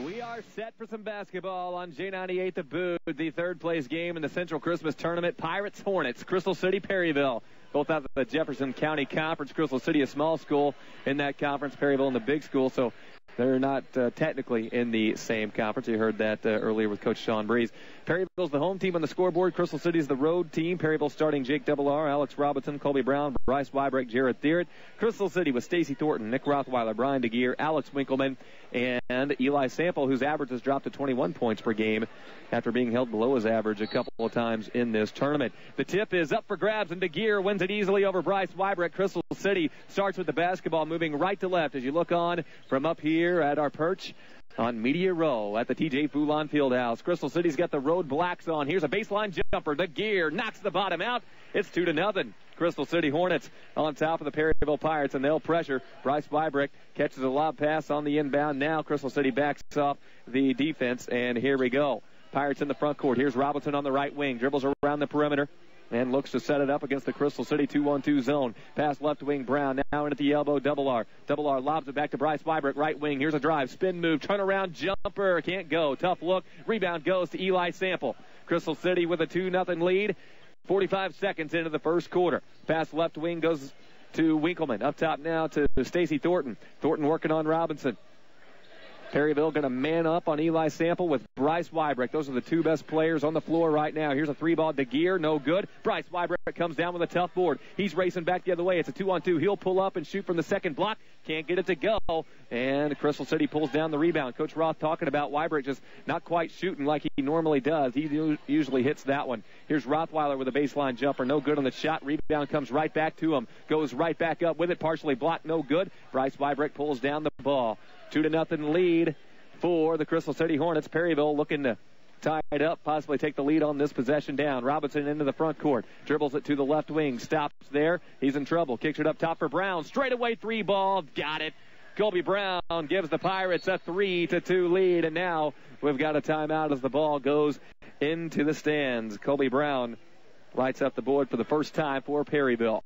We are set for some basketball on J98 The Boot, the third-place game in the Central Christmas Tournament. Pirates, Hornets, Crystal City, Perryville. Both out of the Jefferson County Conference. Crystal City, a small school in that conference. Perryville in the big school, so they're not technically in the same conference. You heard that earlier with Coach Sean Breeze. Perryville's the home team on the scoreboard. Crystal City's the road team. Perryville starting Jake Double-R, Alex Robinson, Colby Brown, Bryce Wybrecht, Jared Theeret. Crystal City with Stacy Thornton, Nick Rothweiler, Brian DeGeer, Alex Winkleman, and Eli Sample, whose average has dropped to 21 points per game after being held below his average a couple of times in this tournament. The tip is up for grabs, and DeGeer wins it easily over Bryce Wybrecht. Crystal City starts with the basketball moving right to left as you look on from up here at our perch on Media Row at the TJ Foulon Fieldhouse. Crystal City's got the road blacks on. Here's a baseline jumper. DeGeer knocks the bottom out. It's 2-0. Crystal City Hornets on top of the Perryville Pirates, and they'll pressure. Bryce Wybrecht catches a lob pass on the inbound. Now Crystal City backs off the defense, and here we go. Pirates in the front court. Here's Robinson on the right wing. Dribbles around the perimeter and looks to set it up against the Crystal City 2-1-2 zone. Pass left wing, Brown now in at the elbow, Double-R. Double-R lobs it back to Bryce Wybrecht, right wing. Here's a drive, spin move, turnaround jumper. Can't go. Tough look. Rebound goes to Eli Sample. Crystal City with a 2-0 lead. 45 seconds into the first quarter. Pass left wing goes to Winkleman. Up top now to Stacy Thornton. Thornton working on Robinson. Perryville going to man up on Eli Sample with Bryce Wybrecht. Those are the two best players on the floor right now. Here's a three-ball DeGeer, no good. Bryce Wybrecht comes down with a tough board. He's racing back the other way. It's a 2-on-2. He'll pull up and shoot from the second block. Can't get it to go. And Crystal City pulls down the rebound. Coach Roth talking about Wybrecht just not quite shooting like he normally does. He usually hits that one. Here's Rothweiler with a baseline jumper. No good on the shot. Rebound comes right back to him. Goes right back up with it. Partially blocked. No good. Bryce Wybrecht pulls down the ball. 2-0 lead for the Crystal City Hornets. Perryville looking to tie it up, possibly take the lead on this possession down. Robinson into the front court. Dribbles it to the left wing. Stops there. He's in trouble. Kicks it up top for Brown. Straightaway three ball. Got it. Colby Brown gives the Pirates a 3-2 lead. And now we've got a timeout as the ball goes into the stands. Colby Brown lights up the board for the first time for Perryville.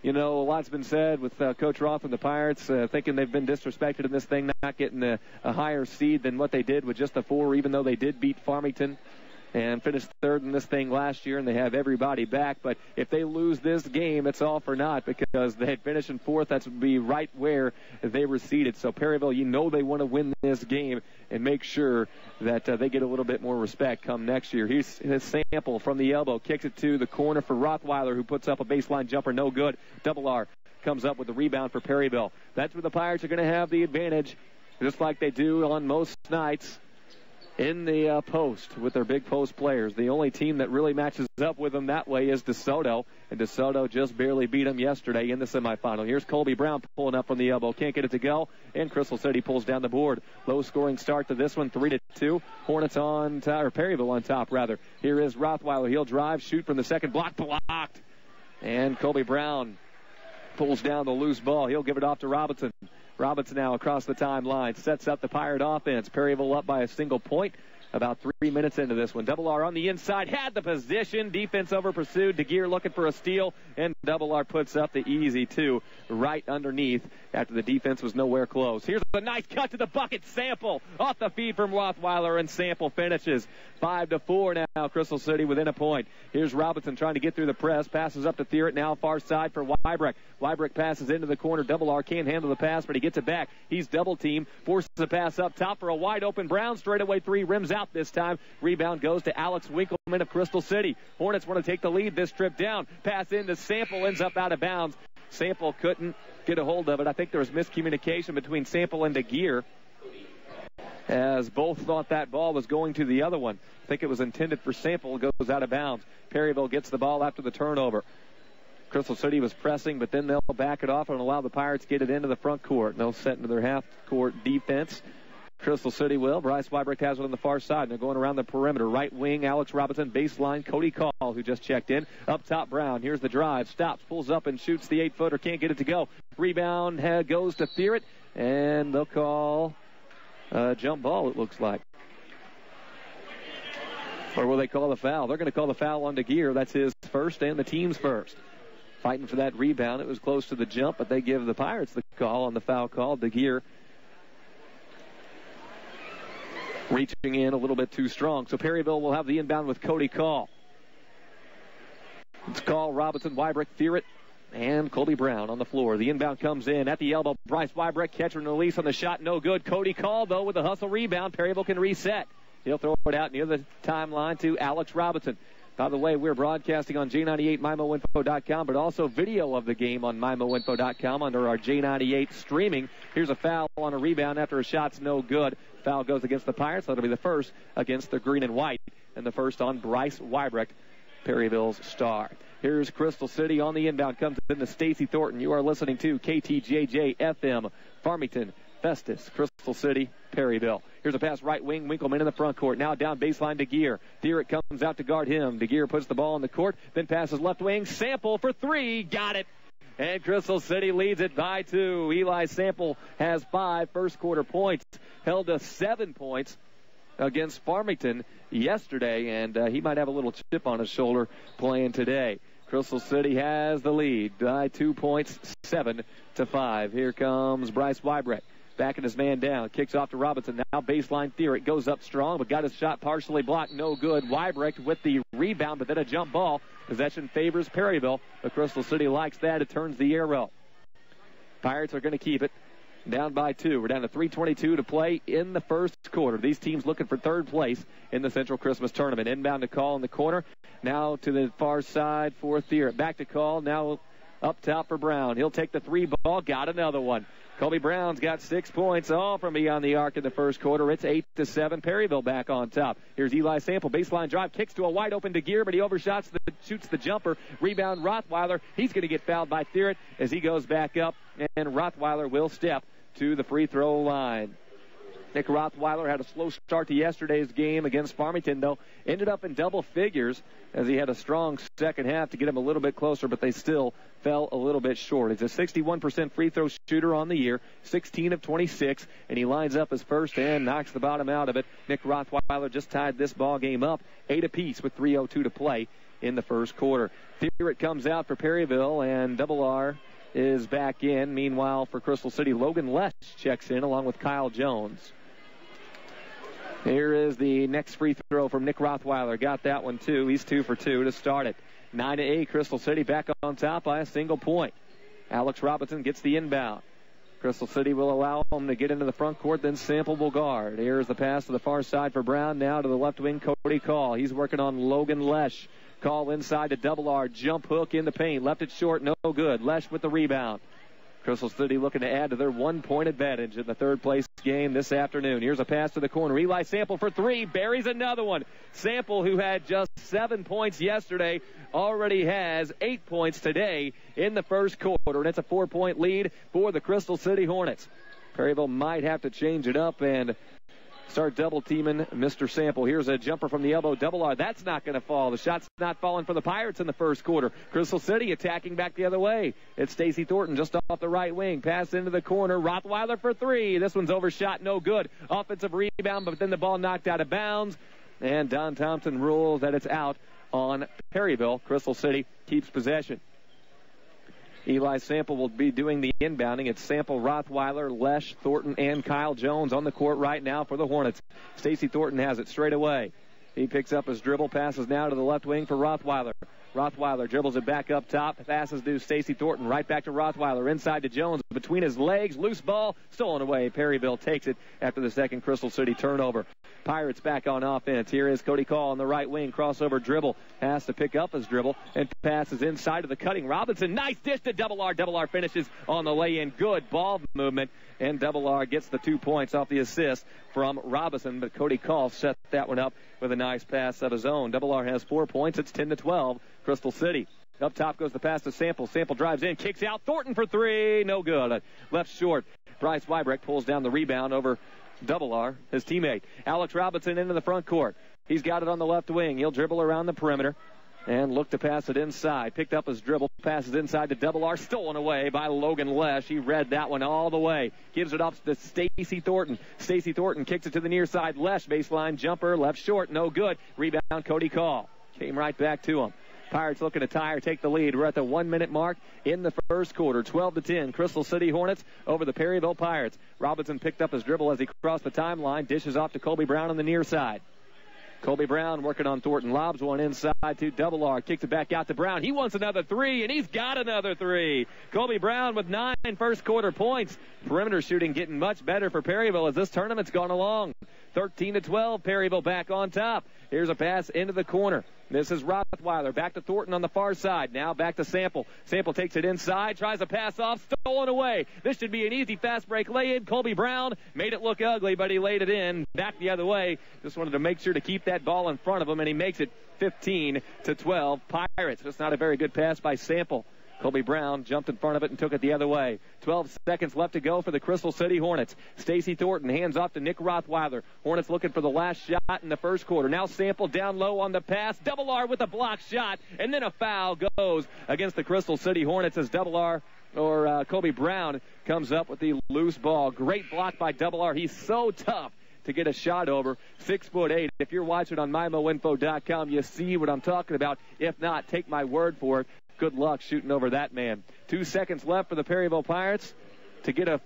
You know, a lot's been said with Coach Roth and the Pirates, thinking they've been disrespected in this thing, not getting a higher seed than what they did with just the 4, even though they did beat Farmington and finished third in this thing last year, and they have everybody back. But if they lose this game, it's all for naught because they finish in 4th. That would be right where they were seated. So Perryville, you know they want to win this game and make sure that they get a little bit more respect come next year. Here's his Sample from the elbow. Kicks it to the corner for Rothweiler, who puts up a baseline jumper. No good. Double-R comes up with the rebound for Perryville. That's where the Pirates are going to have the advantage, just like they do on most nights in the post with their big post players. The only team that really matches up with them that way is DeSoto, and DeSoto just barely beat them yesterday in the semifinal. Here's Colby Brown pulling up from the elbow. Can't get it to go, and Crystal City pulls down the board. Low-scoring start to this one, 3-2. Hornets on top, or Perryville on top, rather. Here is Rothweiler. He'll drive, shoot from the second block, blocked. And Colby Brown pulls down the loose ball. He'll give it off to Robinson. Robinson now across the timeline sets up the Pirate offense. Perryville up by a single point about 3 minutes into this one. Double-R on the inside, had the position. Defense over pursued. DeGeer looking for a steal, and Double-R puts up the easy 2 right underneath after the defense was nowhere close. Here's a nice cut to the bucket. Sample off the feed from Rothweiler, and Sample finishes 5-4 now. Crystal City within a point. Here's Robinson trying to get through the press. Passes up to Theeret, now far side for Wybrecht. Wybrecht passes into the corner. Double-R can't handle the pass, but he gets it back. He's double-teamed. Forces a pass up top for a wide-open Brown. Straightaway 3 rims out this time. Rebound goes to Alex Winkleman of Crystal City. Hornets want to take the lead this trip down. Pass into Sample, ends up out of bounds. Sample couldn't get a hold of it. I think there was miscommunication between Sample and DeGeer, as both thought that ball was going to the other one. I think it was intended for Sample. Goes out of bounds. Perryville gets the ball after the turnover. Crystal City was pressing, but then they'll back it off and allow the Pirates to get it into the front court. And they'll set into their half-court defense. Crystal City will. Bryce Wybrecht has it on the far side. And they're going around the perimeter. Right wing, Alex Robinson. Baseline, Cody Call, who just checked in. Up top, Brown. Here's the drive. Stops, pulls up, and shoots the 8-footer. Can't get it to go. Rebound goes to Theeret. And they'll call a jump ball, it looks like. Or will they call the foul? They're going to call the foul on DeGeer. That's his first and the team's first. Fighting for that rebound. It was close to the jump, but they give the Pirates the call on the foul call. DeGeer reaching in a little bit too strong. So Perryville will have the inbound with Cody Call. It's Call, Robinson, Wybrecht, Thierett, and Colby Brown on the floor. The inbound comes in at the elbow. Bryce Wybrecht, catch and release on the shot. No good. Cody Call, though, with a hustle rebound. Perryville can reset. He'll throw it out near the timeline to Alex Robinson. By the way, we're broadcasting on J98 MyMoInfo.com, but also video of the game on MyMoInfo.com under our J98 streaming. Here's a foul on a rebound after a shot's no good. Foul goes against the Pirates. That'll be the first against the green and white, and the first on Bryce Wybrecht, Perryville's star. Here's Crystal City on the inbound. Comes in to Stacy Thornton. You are listening to KTJJ FM, Farmington, Festus, Crystal City, Perryville. Here's a pass right wing. Winkleman in the front court. Now down baseline to Gear. Thierett comes out to guard him. DeGear puts the ball in the court. Then passes left wing. Sample for three. Got it. And Crystal City leads it by 2. Eli Sample has 5 first quarter points. Held to 7 points against Farmington yesterday, and he might have a little chip on his shoulder playing today. Crystal City has the lead by 2 points, 7-5. Here comes Bryce Wybrecht. Backing his man down. Kicks off to Robinson. Now baseline Thierett goes up strong, but got his shot partially blocked. No good. Wybrecht with the rebound, but then a jump ball. Possession favors Perryville, but Crystal City likes that. It turns the arrow. Pirates are going to keep it. Down by 2. We're down to 3:22 to play in the first quarter. These teams looking for third place in the Central Christmas Tournament. Inbound to Call in the corner. Now to the far side for Thierett. Back to Call. Now up top for Brown. He'll take the 3 ball. Got another one. Colby Brown's got 6 points, all from beyond the arc in the first quarter. It's 8-7. Perryville back on top. Here's Eli Sample. Baseline drive. Kicks to a wide open DeGear, but he shoots the jumper. Rebound Rothweiler. He's going to get fouled by Thierett as he goes back up, and Rothweiler will step to the free throw line. Nick Rothweiler had a slow start to yesterday's game against Farmington, though. Ended up in double figures as he had a strong second half to get him a little bit closer, but they still fell a little bit short. He's a 61% free throw shooter on the year, 16 of 26, and he lines up his first and knocks the bottom out of it. Nick Rothweiler just tied this ball game up 8 apiece with 3:02 to play in the first quarter. Thierett comes out for Perryville, and Double R is back in. Meanwhile, for Crystal City, Logan Lesh checks in along with Kyle Jones. Here is the next free throw from Nick Rothweiler. Got that one, too. He's 2 for 2 to start it. 9-8, Crystal City back on top by a single point. Alex Robinson gets the inbound. Crystal City will allow him to get into the front court, then Sample will guard. Here's the pass to the far side for Brown. Now to the left wing, Cody Call. He's working on Logan Lesh. Call inside to Double R. Jump hook in the paint. Left it short. No good. Lesh with the rebound. Crystal City looking to add to their 1-point advantage in the third place game this afternoon. Here's a pass to the corner. Eli Sample for 3. Buries another one. Sample, who had just 7 points yesterday, already has 8 points today in the first quarter. And it's a 4-point lead for the Crystal City Hornets. Perryville might have to change it up and start double-teaming Mr. Sample. Here's a jumper from the elbow. Double R. That's not going to fall. The shot's not falling for the Pirates in the first quarter. Crystal City attacking back the other way. It's Stacy Thornton just off the right wing. Pass into the corner. Rothweiler for 3. This one's overshot. No good. Offensive rebound, but then the ball knocked out of bounds. And Don Thompson rules that it's out on Perryville. Crystal City keeps possession. Eli Sample will be doing the inbounding. It's Sample, Rothweiler, Lesh, Thornton, and Kyle Jones on the court right now for the Hornets. Stacy Thornton has it straight away. He picks up his dribble, passes now to the left wing for Rothweiler. Rothweiler dribbles it back up top, passes to Stacy Thornton, right back to Rothweiler, inside to Jones, between his legs, loose ball, stolen away. Perryville takes it after the second Crystal City turnover. Pirates back on offense. Here is Cody Call on the right wing. Crossover dribble. Has to pick up his dribble and passes inside to the cutting Robinson. Nice dish to Double R. Double R finishes on the lay-in. Good ball movement. And Double R gets the 2 points off the assist from Robinson. But Cody Call set that one up with a nice pass of his own. Double R has 4 points. It's 10-12. Crystal City. Up top goes the pass to Sample. Sample drives in. Kicks out. Thornton for 3. No good. Left short. Bryce Wybrecht pulls down the rebound over Double R, his teammate. Alex Robinson into the front court. He's got it on the left wing. He'll dribble around the perimeter and look to pass it inside. Picked up his dribble, passes inside to Double R, stolen away by Logan Lesh. He read that one all the way. Gives it off to Stacy Thornton. Stacy Thornton kicks it to the near side. Lesh baseline jumper, left short, no good. Rebound Cody Call. Came right back to him. Pirates looking to tie or take the lead. We're at the 1-minute mark in the first quarter. 12-10. Crystal City Hornets over the Perryville Pirates. Robinson picked up his dribble as he crossed the timeline. Dishes off to Colby Brown on the near side. Colby Brown working on Thornton. Lobs one inside to Double R. Kicks it back out to Brown. He wants another three, and he's got another three. Colby Brown with 9 first-quarter points. Perimeter shooting getting much better for Perryville as this tournament's gone along. 13-12, Perryville back on top. Here's a pass into the corner. This is Rothweiler. Back to Thornton on the far side. Now back to Sample. Sample takes it inside. Tries to pass off. Stolen away. This should be an easy fast break lay-in. Colby Brown made it look ugly, but he laid it in. Back the other way. Just wanted to make sure to keep that ball in front of him, and he makes it 15-12. Pirates. Just not a very good pass by Sample. Colby Brown jumped in front of it and took it the other way. 12 seconds left to go for the Crystal City Hornets. Stacy Thornton hands off to Nick Rothweiler. Hornets looking for the last shot in the first quarter. Now Sample down low on the pass. Double R with a block shot. And then a foul goes against the Crystal City Hornets as Double R or Colby Brown comes up with the loose ball. Great block by Double R. He's so tough to get a shot over. 6'8". If you're watching on MyMoInfo.com, you see what I'm talking about. If not, take my word for it. Good luck shooting over that man. 2 seconds left for the Perryville Pirates to get a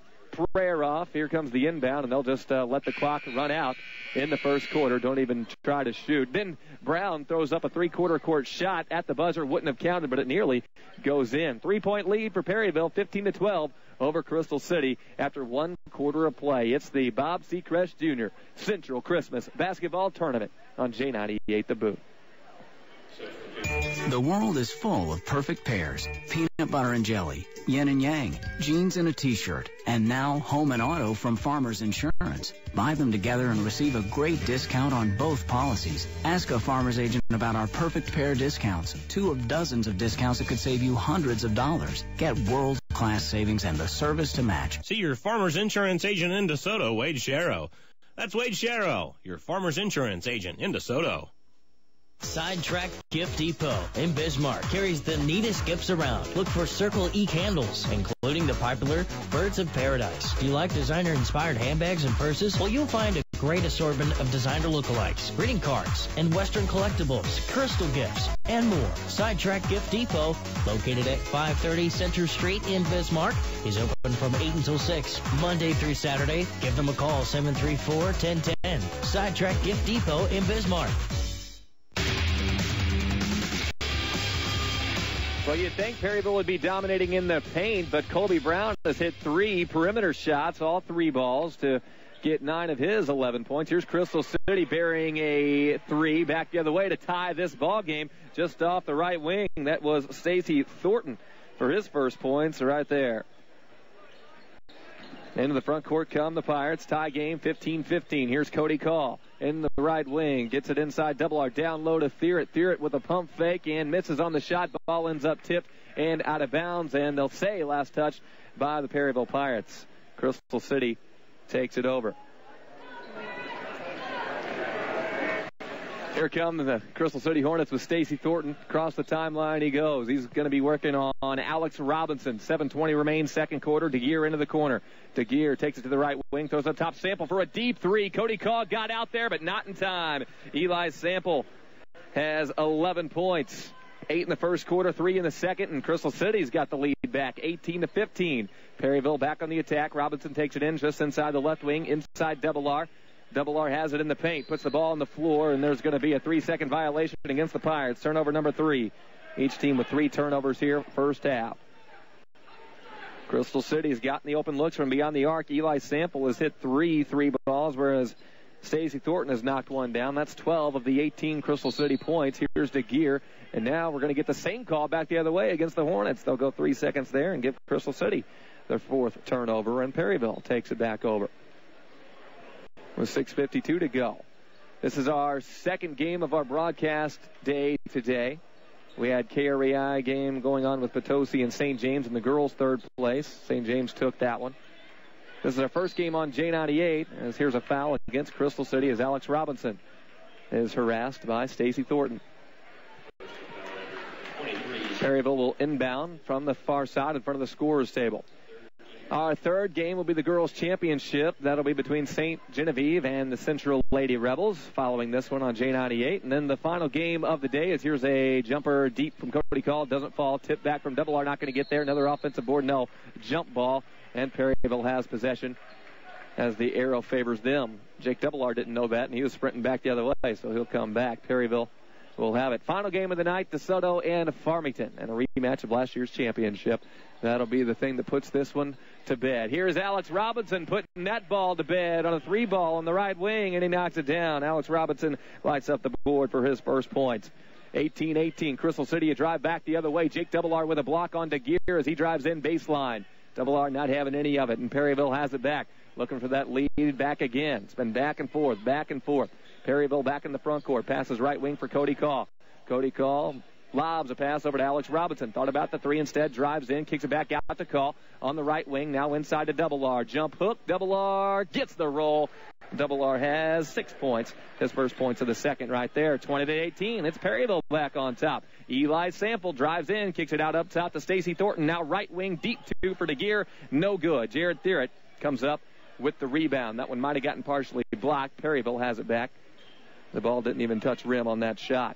prayer off. Here comes the inbound, and they'll just let the clock run out in the first quarter. Don't even try to shoot. Then Brown throws up a three-quarter court shot at the buzzer. Wouldn't have counted, but it nearly goes in. 3-point lead for Perryville, 15-12 over Crystal City after 1 quarter of play. It's the Bob Seacrest Jr. Central Christmas Basketball Tournament on J98 The Boot. The world is full of perfect pairs. Peanut butter and jelly, yin and yang, jeans and a t-shirt, and now home and auto from Farmers Insurance. Buy them together and receive a great discount on both policies. Ask a Farmers agent about our perfect pair discounts. 2 of dozens of discounts that could save you hundreds of dollars. Get world-class savings and the service to match. See your Farmers Insurance agent in DeSoto, Wade Sharrow. That's Wade Sharrow, your Farmers Insurance agent in DeSoto. Sidetrack Gift Depot in Bismarck carries the neatest gifts around. Look for Circle E candles, including the popular Birds of Paradise. Do you like designer-inspired handbags and purses? Well, you'll find a great assortment of designer lookalikes, greeting cards, and Western collectibles, crystal gifts, and more. Sidetrack Gift Depot, located at 530 Center Street in Bismarck, is open from 8 until 6, Monday through Saturday. Give them a call, 734-1010. Sidetrack Gift Depot in Bismarck. Well, you'd think Perryville would be dominating in the paint, but Colby Brown has hit 3 perimeter shots, all 3 balls, to get 9 of his 11 points. Here's Crystal City burying a 3 back the other way to tie this ball game just off the right wing. That was Stacy Thornton for his first points right there. Into the front court come the Pirates. Tie game 15-15. Here's Cody Call in the right wing. Gets it inside. Double R down low to Thierrett. Thierrett with a pump fake and misses on the shot. Ball ends up tipped and out of bounds. And they'll say last touch by the Perryville Pirates. Crystal City takes it over. Here come the Crystal City Hornets with Stacy Thornton. Across the timeline he goes. He's going to be working on Alex Robinson. 7:20 remains second quarter. DeGear into the corner. DeGear takes it to the right wing. Throws up top. Sample for a deep 3. Cody Caw got out there, but not in time. Eli Sample has 11 points. 8 in the first quarter, 3 in the second, and Crystal City's got the lead back, 18-15. Perryville back on the attack. Robinson takes it in just inside the left wing, inside Double R. Double R has it in the paint, puts the ball on the floor, and there's going to be a 3-second violation against the Pirates. Turnover number 3. Each team with 3 turnovers here first half. Crystal City's gotten the open looks from beyond the arc. Eli Sample has hit 3 balls, whereas Stacy Thornton has knocked one down. That's 12 of the 18 Crystal City points. Here's DeGear, and now we're going to get the same call back the other way against the Hornets. They'll go 3 seconds there and give Crystal City their 4th turnover, and Perryville takes it back over with 6:52 to go. This is our second game of our broadcast day today. We had KREI game going on with Potosi and St. James in the girls' third place. St. James took that one. This is our first game on J98, as here's a foul against Crystal City as Alex Robinson is harassed by Stacy Thornton. Perryville will inbound from the far side in front of the scorer's table. Our third game will be the girls' championship. That'll be between St. Genevieve and the Central Lady Rebels, following this one on J98. And then the final game of the day is here's a jumper deep from Cody Call. Doesn't fall. Tip back from Double R. Not going to get there. Another offensive board. No. Jump ball. And Perryville has possession as the arrow favors them. Jake Double R didn't know that, and he was sprinting back the other way, so he'll come back. Perryville will have it. Final game of the night, DeSoto and Farmington, and a rematch of last year's championship. That'll be the thing that puts this one to bed. Here's Alex Robinson putting that ball to bed on a 3-ball on the right wing, and he knocks it down. Alex Robinson lights up the board for his first points. 18-18, Crystal City a drive back the other way. Jake Double R with a block on DeGear as he drives in baseline. Double R not having any of it, and Perryville has it back. Looking for that lead back again. It's been back and forth, back and forth. Perryville back in the front court. Passes right wing for Cody Call. Cody Call lobs a pass over to Alex Robinson. Thought about the three instead. Drives in. Kicks it back out to Call. On the right wing. Now inside to Double R. Jump hook. Double R gets the roll. Double R has 6 points. His first points of the second right there. 20-18. It's Perryville back on top. Eli Sample drives in. Kicks it out up top to Stacy Thornton. Now right wing. Deep two for DeGear. No good. Jared Thierrett comes up with the rebound. That one might have gotten partially blocked. Perryville has it back. The ball didn't even touch rim on that shot.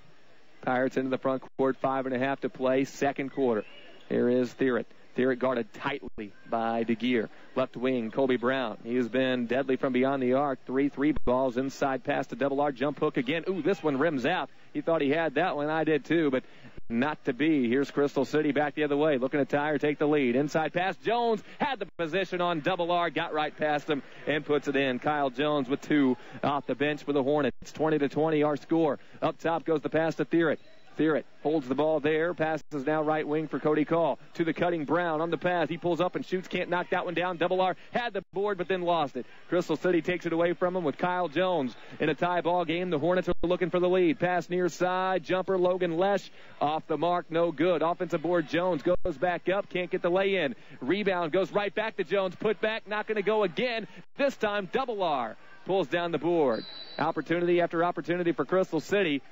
Pirates into the front court, 5.5 to play, second quarter. Here is Thierrett. Thierrett guarded tightly by DeGear. Left wing, Colby Brown. He has been deadly from beyond the arc. 3 balls inside pass to Double R. Jump hook again. Ooh, this one rims out. He thought he had that one. I did too, but not to be. Here's Crystal City back the other way. Looking to tie or take the lead. Inside pass. Jones had the position on Double R. Got right past him and puts it in. Kyle Jones with 2 off the bench for the Hornets. 20-20 our score. Up top goes the pass to Thierrett. Thierrett holds the ball there. Passes now right wing for Cody Call. To the cutting Brown on the pass. He pulls up and shoots. Can't knock that one down. Double R had the board but then lost it. Crystal City takes it away from him with Kyle Jones. In a tie ball game, the Hornets are looking for the lead. Pass near side. Jumper Logan Lesh off the mark. No good. Offensive board Jones goes back up. Can't get the lay in. Rebound goes right back to Jones. Put back. Not going to go again. This time Double R pulls down the board. Opportunity after opportunity for Crystal City,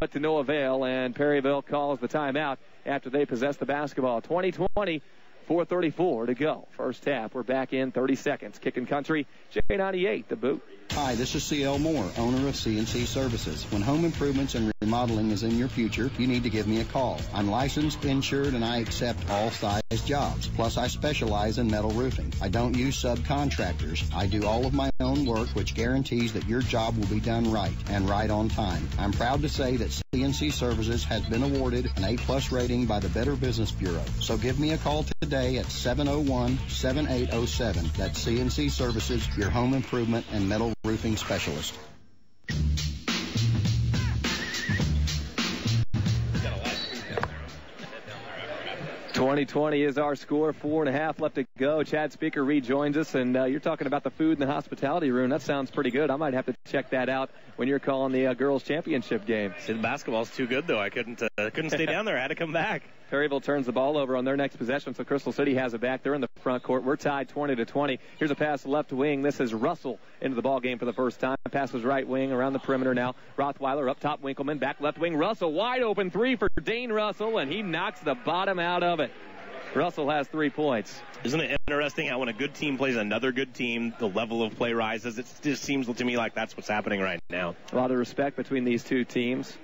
but to no avail, and Perryville calls the timeout after they possess the basketball. 20-20, 4:34 to go. First half, we're back in 30 seconds. Kicking country, J98, the boot. Hi, this is C.L. Moore, owner of C&C Services. When home improvements and remodeling is in your future, you need to give me a call. I'm licensed, insured, and I accept all size jobs. Plus, I specialize in metal roofing. I don't use subcontractors. I do all of my own work, which guarantees that your job will be done right and right on time. I'm proud to say that C&C Services has been awarded an A-plus rating by the Better Business Bureau. So give me a call today at 701-7807. That's C&C Services, your home improvement and metal roofing specialist. 20-20 is our score. 4.5 left to go. Chad Speaker rejoins us, and you're talking about the food in the hospitality room. That sounds pretty good. I might have to check that out when you're calling the girls' championship game. The basketball's too good, though. I couldn't stay down there. I had to come back. Perryville turns the ball over on their next possession, so Crystal City has it back. They're in the front court. We're tied 20-20. Here's a pass left wing. This is Russell into the ball game for the first time. Passes right wing around the perimeter now. Rothweiler up top. Winkleman back left wing. Russell wide open 3 for Dane Russell, and he knocks the bottom out of it. Russell has 3 points. Isn't it interesting how when a good team plays another good team, the level of play rises? It just seems to me like that's what's happening right now. A lot of respect between these two teams.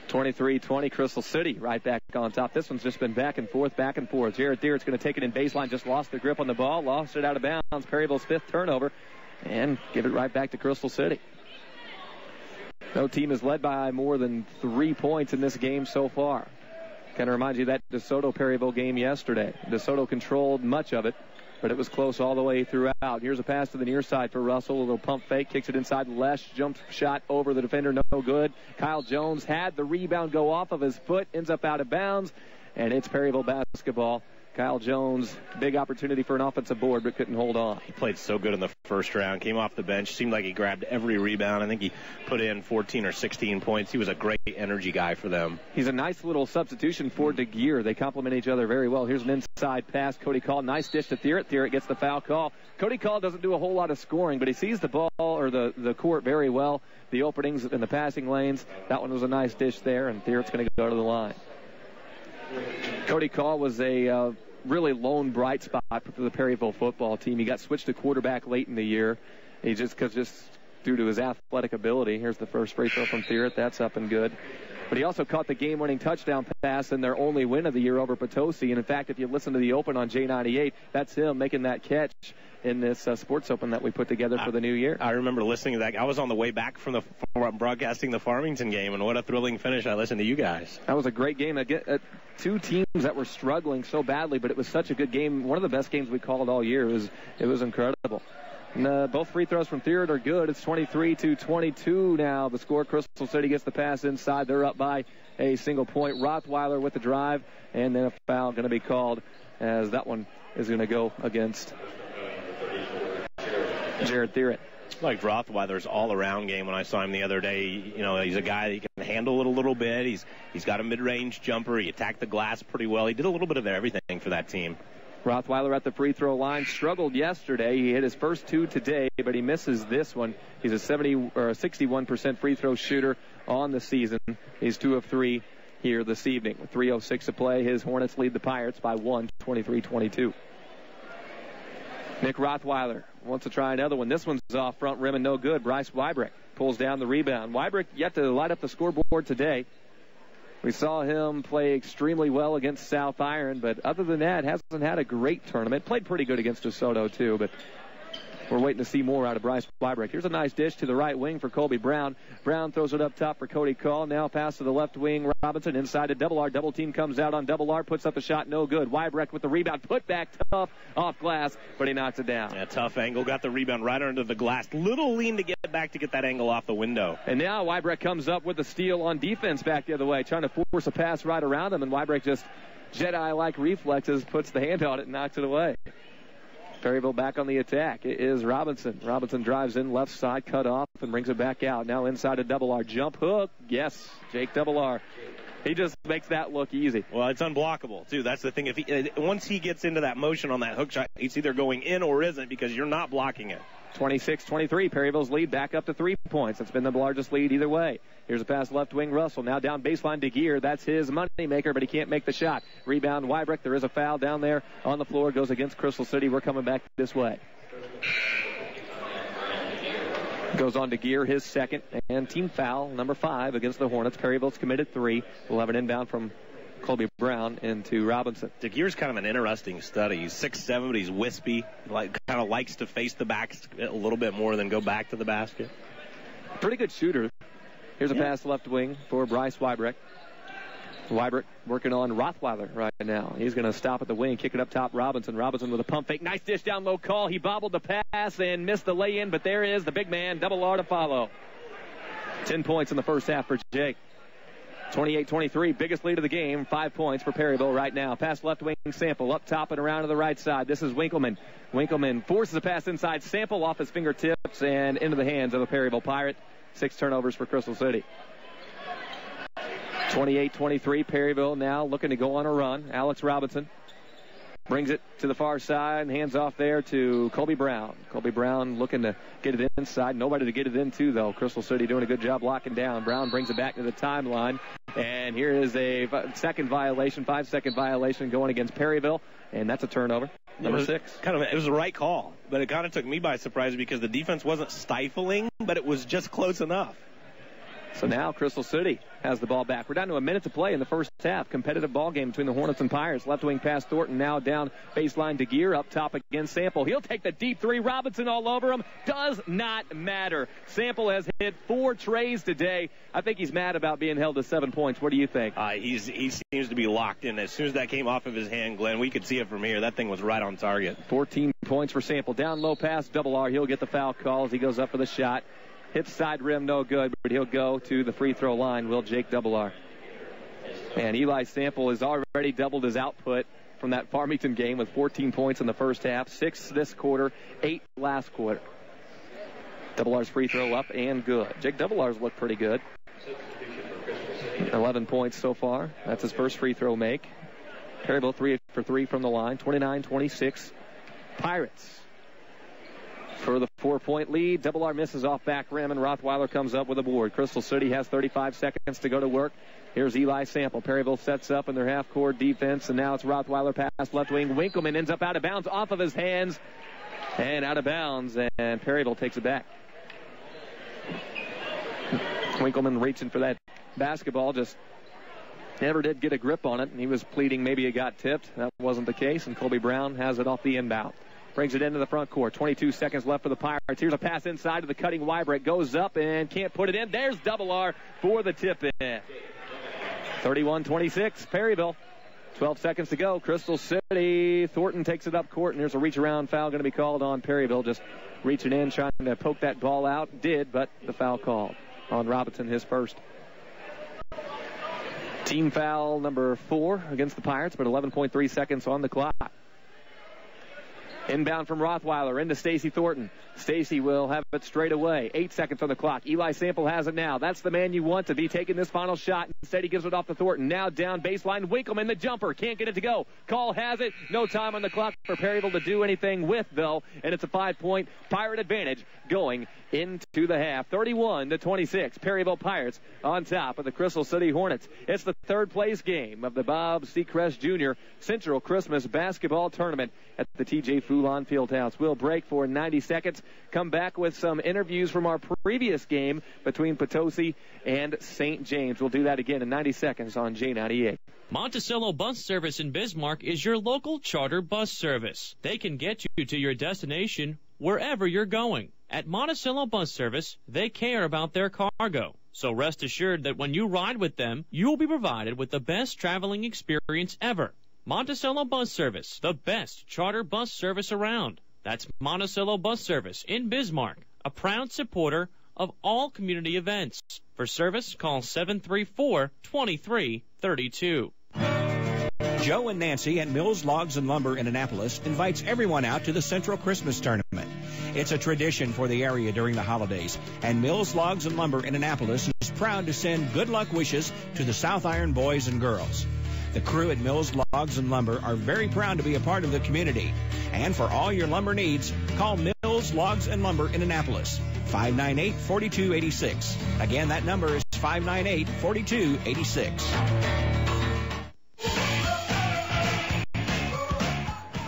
23-20, Crystal City right back on top. This one's just been back and forth, back and forth. Jared Thierrett's going to take it in baseline, just lost the grip on the ball, lost it out of bounds. Perryville's 5th turnover, and give it right back to Crystal City. No team is led by more than 3 points in this game so far. Kind of remind you of that DeSoto-Perryville game yesterday. DeSoto controlled much of it, but it was close all the way throughout. Here's a pass to the near side for Russell. A little pump fake. Kicks it inside. Lesh jump shot over the defender. No good. Kyle Jones had the rebound go off of his foot. Ends up out of bounds. And it's Perryville basketball. Kyle Jones, big opportunity for an offensive board, but couldn't hold on. He played so good in the first round. Came off the bench. Seemed like he grabbed every rebound. I think he put in 14 or 16 points. He was a great energy guy for them. He's a nice little substitution for DeGear. They complement each other very well. Here's an inside pass. Cody Call, nice dish to Thierrett. Thierrett gets the foul call. Cody Call doesn't do a whole lot of scoring, but he sees the ball or the court very well. The openings in the passing lanes. That one was a nice dish there, and Thierrett's going to go to the line. Cody Call was a really lone bright spot for the Perryville football team. He got switched to quarterback late in the year. He just due to his athletic ability. Here's the first free throw from Thierrett. That's up and good. But he also caught the game-winning touchdown pass in their only win of the year over Potosi. And, in fact, if you listen to the Open on J98, that's him making that catch in this Sports Open that we put together for the new year. I remember listening to that. I was on the way back from broadcasting the Farmington game, and what a thrilling finish. I listened to you guys. That was a great game. Two teams that were struggling so badly, but it was such a good game. One of the best games we called all year. It was incredible. And, both free throws from Thierrett are good. It's 23-22 now. The score, Crystal City gets the pass inside. They're up by a single point. Rothweiler with the drive, and then a foul going to be called as that one is going to go against Jared Thierrett. Like Rothweiler's all-around game when I saw him the other day. You know, he's a guy that can handle it a little bit. He's got a mid-range jumper. He attacked the glass pretty well. He did a little bit of everything for that team. Rothweiler at the free throw line struggled yesterday. He hit his first two today, but he misses this one. He's a 61% free throw shooter on the season. He's 2 of 3 here this evening. With 3:06 to play, his Hornets lead the Pirates by 1, 23-22. Nick Rothweiler wants to try another one. This one's off front rim and no good. Bryce Weibrick pulls down the rebound. Weibrick yet to light up the scoreboard today. We saw him play extremely well against South Iron, but other than that, hasn't had a great tournament. Played pretty good against DeSoto, too, but we're waiting to see more out of Bryce Weibrick. Here's a nice dish to the right wing for Colby Brown. Brown throws it up top for Cody Call. Now pass to the left wing. Robinson inside to Double R. Double team comes out on Double R. Puts up a shot. No good. Weibrick with the rebound. Put back tough off glass, but he knocks it down. Yeah, tough angle. Got the rebound right under the glass. Little lean to get back to get that angle off the window. And now Weibrick comes up with the steal on defense back the other way, trying to force a pass right around him, and Weibrick just Jedi-like reflexes, puts the hand on it and knocks it away. Perryville back on the attack. It is Robinson. Robinson drives in left side, cut off, and brings it back out. Now inside to Double R. Jump hook. Yes, Jake Double R. He just makes that look easy. Well, it's unblockable, too. That's the thing. Once he gets into that motion on that hook shot, it's either going in or isn't because you're not blocking it. 26-23. Perryville's lead back up to 3 points. It's been the largest lead either way. Here's a pass left wing. Russell now down baseline to Gear. That's his money maker, but he can't make the shot. Rebound Weibrick. There is a foul down there on the floor. Goes against Crystal City. We're coming back this way. Goes on to Gear, his second, and team foul number 5 against the Hornets. Perryville's committed 3. We'll have an inbound from Colby Brown into Robinson. DeGear's kind of an interesting study. He's 6'7", but he's wispy. Kind of likes to face the back a little bit more than go back to the basket. Pretty good shooter. Here's a pass left wing for Bryce Weibrick. Weibrick working on Rothweiler right now. He's going to stop at the wing, kick it up top. Robinson with a pump fake. Nice dish down low call. He bobbled the pass and missed the lay-in, but there is the big man, Double R to follow. 10 points in the first half for Jake. 28-23, biggest lead of the game. 5 points for Perryville right now. Pass left wing, Sample up top and around to the right side. This is Winkleman. Winkleman forces a pass inside. Sample off his fingertips and into the hands of a Perryville Pirate. 6 turnovers for Crystal City. 28-23, Perryville now looking to go on a run. Alex Robinson brings it to the far side and hands off there to Colby Brown. Colby Brown looking to get it inside. Nobody to get it into, though. Crystal City doing a good job locking down. Brown brings it back to the timeline. And here is a 5-second violation going against Perryville. And that's a turnover. Number 6. It was the right call, but it kind of took me by surprise because the defense wasn't stifling, but it was just close enough. So now Crystal City has the ball back. We're down to a minute to play in the first half. Competitive ball game between the Hornets and Pirates. Left wing pass Thornton now down baseline to Gear. Up top against Sample. He'll take the deep 3. Robinson all over him. Does not matter. Sample has hit 4 trays today. I think he's mad about being held to 7 points. What do you think? He seems to be locked in. As soon as that came off of his hand, Glenn, we could see it from here. That thing was right on target. 14 points for Sample. Down low pass, Double R. He'll get the foul call as he goes up for the shot. Hits side rim, no good, but he'll go to the free throw line, will Jake Double R. And Eli Sample has already doubled his output from that Farmington game with 14 points in the first half, 6 this quarter, 8 last quarter. Double R's free throw up and good. Jake Double R's looked pretty good. 11 points so far. That's his first free throw make. Perryville 3 for 3 from the line, 29-26. Pirates. for the 4-point lead. Double R misses off back rim, and Rothweiler comes up with a board. Crystal City has 35 seconds to go to work. Here's Eli Sample. Perryville sets up in their half-court defense, and now it's Rothweiler pass left wing. Winkleman ends up out of bounds off of his hands and out of bounds, and Perryville takes it back. Winkleman reaching for that basketball, just never did get a grip on it, and he was pleading maybe it got tipped. That wasn't the case, and Colby Brown has it off the inbound. Brings it into the front court. 22 seconds left for the Pirates. Here's a pass inside to the cutting Wybrick. Goes up and can't put it in. There's double R for the tip-in. 31-26, Perryville. 12 seconds to go. Crystal City. Thornton takes it up court, and there's a reach-around foul going to be called on Perryville. Just reaching in, trying to poke that ball out. Did, but the foul called on Robinson, his first. Team foul number 4 against the Pirates, but 11.3 seconds on the clock. Inbound from Rothweiler into Stacy Thornton. Stacy will have it straight away. 8 seconds on the clock. Eli Sample has it now. That's the man you want to be taking this final shot. Instead, he gives it off to Thornton. Now down baseline. Winkleman, the jumper. Can't get it to go. Call has it. No time on the clock for Perryville to do anything with, though. And it's a 5-point Pirate advantage going into the half. 31-26. Perryville Pirates on top of the Crystal City Hornets. It's the third place game of the Bob Seacrest Jr. Central Christmas Basketball Tournament at the TJ Foulon Fieldhouse. We'll break for 90 seconds. Come back with some interviews from our previous game between Potosi and St. James. We'll do that again in 90 seconds on J98. Monticello Bus Service in Bismarck is your local charter bus service. They can get you to your destination wherever you're going. At Monticello Bus Service, they care about their cargo. So rest assured that when you ride with them, you'll be provided with the best traveling experience ever. Monticello Bus Service, the best charter bus service around. That's Monticello Bus Service in Bismarck, a proud supporter of all community events. For service, call 734-2332. Joe and Nancy at Mills Logs and Lumber in Annapolis invites everyone out to the Central Christmas Tournament. It's a tradition for the area during the holidays, and Mills Logs and Lumber in Annapolis is proud to send good luck wishes to the South Iron boys and girls. The crew at Mills Logs and Lumber are very proud to be a part of the community. And for all your lumber needs, call Mills Logs and Lumber in Annapolis, 598-4286. Again, that number is 598-4286.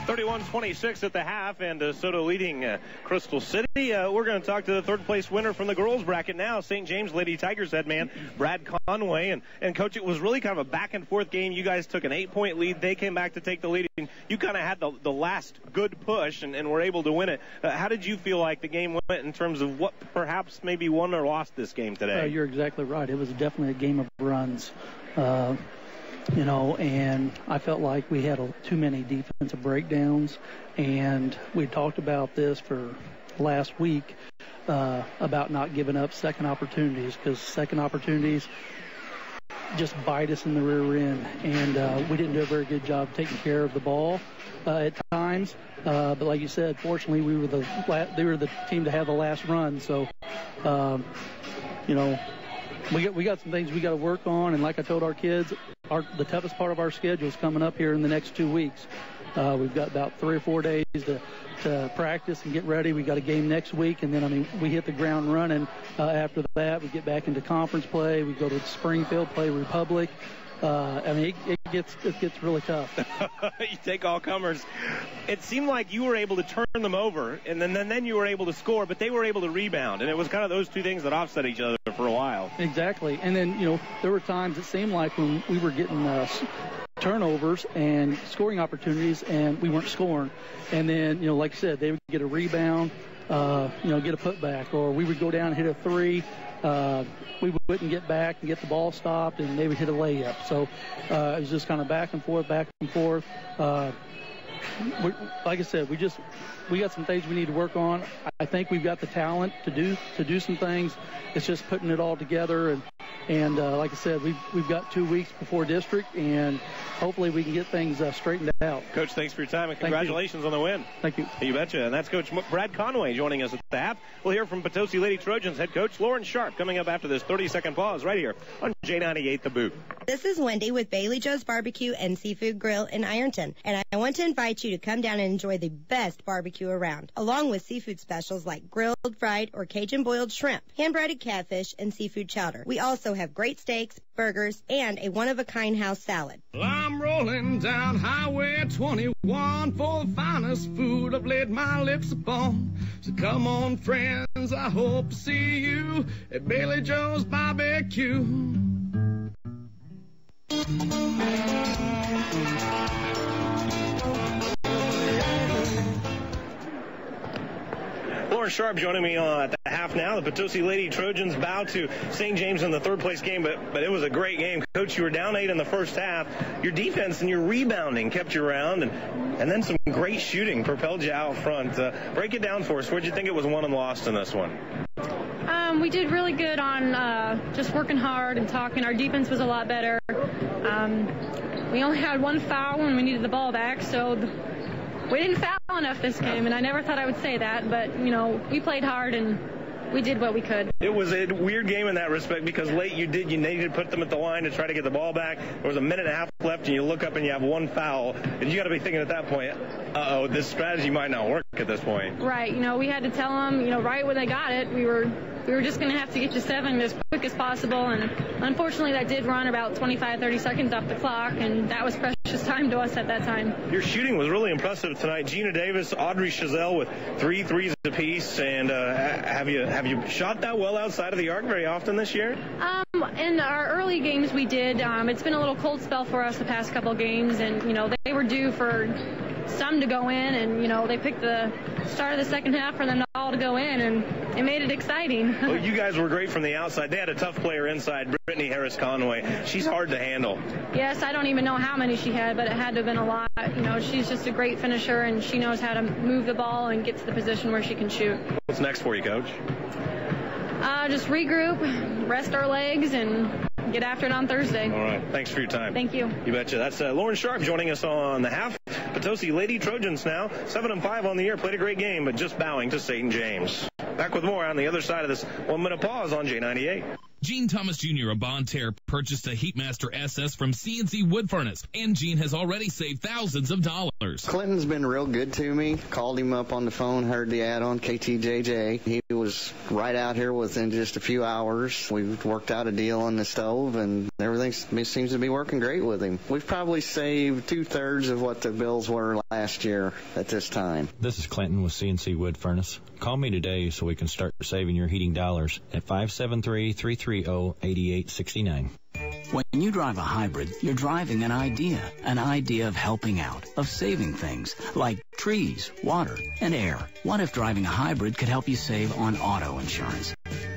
31-26 at the half, and DeSoto leading Crystal City. We're going to talk to the third-place winner from the girls' bracket now, St. James Lady Tigers head man Brad Conway. And Coach, it was really kind of a back-and-forth game. You guys took an 8-point lead. They came back to take the lead. And you kind of had the last good push and were able to win it. How did you feel like the game went in terms of what perhaps maybe won or lost this game today? You're exactly right. It was definitely a game of runs. And I felt like we had too many defensive breakdowns, and we talked about this for last week about not giving up second opportunities, because second opportunities just bite us in the rear end, and we didn't do a very good job taking care of the ball at times. But like you said, fortunately, they were the team to have the last run, so we got some things we got to work on, and like I told our kids, the toughest part of our schedule is coming up here in the next 2 weeks. We've got about 3 or 4 days to practice and get ready. We got a game next week, and then we hit the ground running. After that, we get back into conference play. We go to Springfield, play Republic. It gets really tough. You take all comers. It seemed like you were able to turn them over, and then you were able to score, but they were able to rebound, and it was kind of those two things that offset each other for a while. Exactly. And then, there were times it seemed like when we were getting turnovers and scoring opportunities, and we weren't scoring. And then, like I said, they would get a rebound, get a putback, or we would go down and hit a three. We wouldn't get back and get the ball stopped, and they would hit a layup. So it was just kind of back and forth. Like I said, we got some things we need to work on. I think we've got the talent to do some things. It's just putting it all together And like I said, we've got 2 weeks before district, and hopefully we can get things straightened out. Coach, thanks for your time, and congratulations on the win. Thank you. You betcha. And that's Coach Brad Conway joining us at the half. We'll hear from Potosi Lady Trojans head coach Lauren Sharp coming up after this 30-second pause right here on J98 The Boot. This is Wendy with Bailey Joe's Barbecue and Seafood Grill in Ironton, and I want to invite you to come down and enjoy the best barbecue around, along with seafood specials like grilled, fried, or Cajun boiled shrimp, hand-breaded catfish, and seafood chowder. We also have great steaks, burgers, and a one-of-a-kind house salad. Well, I'm rolling down Highway 21 for the finest food I've laid my lips upon. So come on, friends, I hope to see you at Bailey Joe's Barbecue. Lauren Sharp joining me at the half now. The Potosi Lady Trojans bow to St. James in the third-place game, but it was a great game. Coach, you were down 8 in the first half. Your defense and your rebounding kept you around, and then some great shooting propelled you out front. Break it down for us. Where did you think it was won and lost in this one? We did really good on just working hard and talking. Our defense was a lot better. We only had one foul when we needed the ball back, so we didn't foul enough this game, and I never thought I would say that, but, we played hard and we did what we could. It was a weird game in that respect because late you needed to put them at the line to try to get the ball back. There was a minute and a half left, and you look up and you have one foul, and you got to be thinking at that point, uh-oh, this strategy might not work at this point. Right. We had to tell them, right when they got it, we were just going to have to get to 7 as quick as possible, and unfortunately that did run about 25-30 seconds off the clock, and that was precious time to us at that time. Your shooting was really impressive tonight. Gina Davis, Audrey Chazelle with 3 threes apiece, and have you shot that well outside of the arc very often this year? In our early games we did. It's been a little cold spell for us the past couple games, and they were due for some to go in, and they picked the start of the second half for them all to go in, and it made it exciting. Well, you guys were great from the outside. They had a tough player inside, Brittany Harris Conway. She's hard to handle. Yes, I don't even know how many she had, but it had to have been a lot. She's just a great finisher, and she knows how to move the ball and get to the position where she can shoot. What's next for you, Coach? Just regroup, rest our legs, and get after it on Thursday. All right. Thanks for your time. Thank you. You betcha. That's Lauren Sharp joining us on the half. Potosi Lady Trojans now 7-5 on the year. Played a great game, but just bowing to St. James. Back with more on the other side of this 1-minute pause on J98. Gene Thomas Jr. of Bonne Terre purchased a Heatmaster SS from CNC Wood Furnace, and Gene has already saved thousands of dollars. Clinton's been real good to me. Called him up on the phone, heard the ad on KTJJ. He was right out here within just a few hours. We've worked out a deal on the stove, and everything seems to be working great with him. We've probably saved 2/3 of what the bills were last year at this time. This is Clinton with CNC Wood Furnace. Call me today so we can start saving your heating dollars at 573-330-8869. When you drive a hybrid, you're driving an idea of helping out, of saving things like trees, water, and air. What if driving a hybrid could help you save on auto insurance?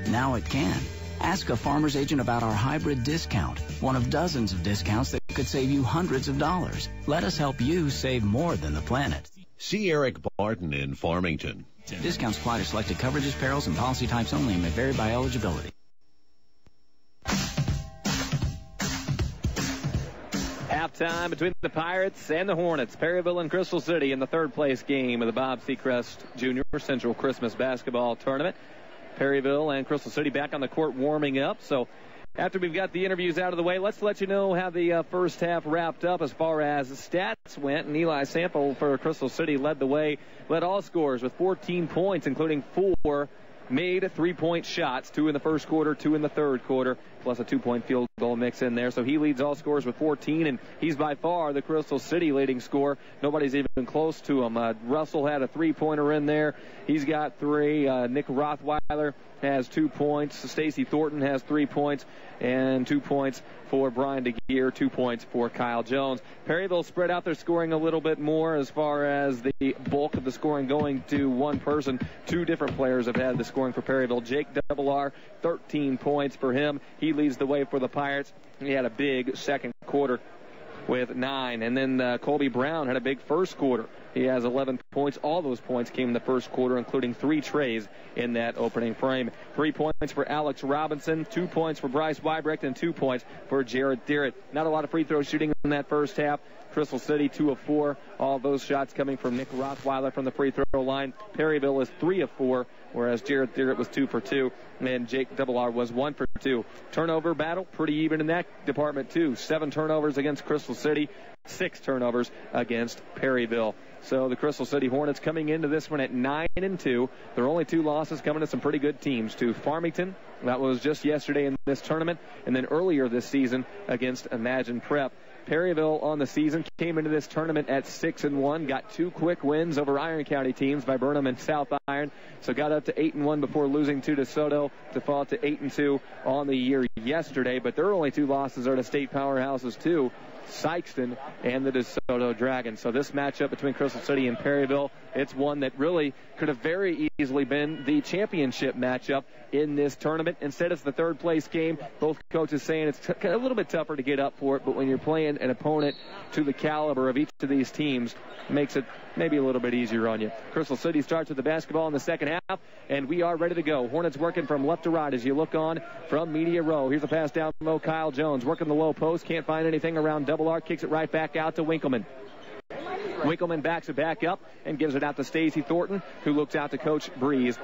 Now it can. Ask a farmer's agent about our hybrid discount, one of dozens of discounts that could save you hundreds of dollars. Let us help you save more than the planet. See Eric Barton in Farmington. Discounts apply to selected coverages, perils, and policy types only and may vary by eligibility. Halftime between the Pirates and the Hornets. Perryville and Crystal City in the third-place game of the Bob Seacrest Jr. Central Christmas Basketball Tournament. Perryville and Crystal City back on the court warming up. So after we've got the interviews out of the way, let's let you know how the first half wrapped up as far as stats went. And Eli Sample for Crystal City led the way, led all scorers with 14 points, including 4 made 3-point shots, 2 in the first quarter, 2 in the third quarter, plus a 2-point field goal mix in there. So he leads all scorers with 14, and he's by far the Crystal City leading scorer. Nobody's even close to him. Russell had a 3-pointer in there. He's got 3. Nick Rothweiler has 2 points. Stacy Thornton has 3 points, and 2 points for Brian DeGear, 2 points for Kyle Jones. Perryville spread out their scoring a little bit more as far as the bulk of the scoring going to one person. 2 different players have had the scoring for Perryville. Jake Devilar, 13 points for him. He leads the way for the Pirates. He had a big second quarter. with 9. And then Colby Brown had a big first quarter. He has 11 points. All those points came in the first quarter, including 3 trays in that opening frame. 3 points for Alex Robinson, 2 points for Bryce Weibrecht, and 2 points for Jared Deeritt. Not a lot of free throw shooting in that first half. Crystal City 2 of 4. All those shots coming from Nick Rothweiler from the free throw line. Perryville is 3 of 4, whereas Jared Deeritt was 2 for 2, and Jake R was 1 for 2. Turnover battle, pretty even in that department too. 7 turnovers against Crystal City, 6 turnovers against Perryville. So the Crystal City Hornets coming into this one at 9-2. Their only 2 losses coming to some pretty good teams. To Farmington, that was just yesterday in this tournament, and then earlier this season against Imagine Prep. Perryville on the season came into this tournament at 6-1, got 2 quick wins over Iron County teams by Burnham and South Iron, so got up to 8-1 before losing to DeSoto to fall to 8-2 on the year yesterday. But their only 2 losses are to state powerhouses too, Sykeston and the DeSoto Dragons. So this matchup between Crystal City and Perryville, it's one that really could have very easily been the championship matchup in this tournament. Instead, it's the third place game. Both coaches saying it's a little bit tougher to get up for it, but when you're playing an opponent to the caliber of each of these teams, it makes it maybe a little bit easier on you. Crystal City starts with the basketball in the second half, and we are ready to go. Hornets working from left to right as you look on from media row. Here's a pass down low. Kyle Jones working the low post. Can't find anything around Double R. Kicks it right back out to Winkleman. Winkleman backs it back up and gives it out to Stacey Thornton, who looks out to Coach Breeze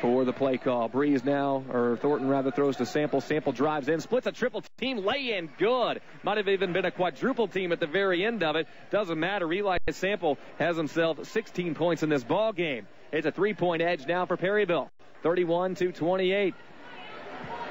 for the play call. Breeze now, or Thornton rather, throws to Sample. Sample drives in, splits a triple team lay-in. Good. Might have even been a quadruple team at the very end of it. Doesn't matter. Eli Sample has himself 16 points in this ball game. It's a 3-point edge now for Perryville. 31-28.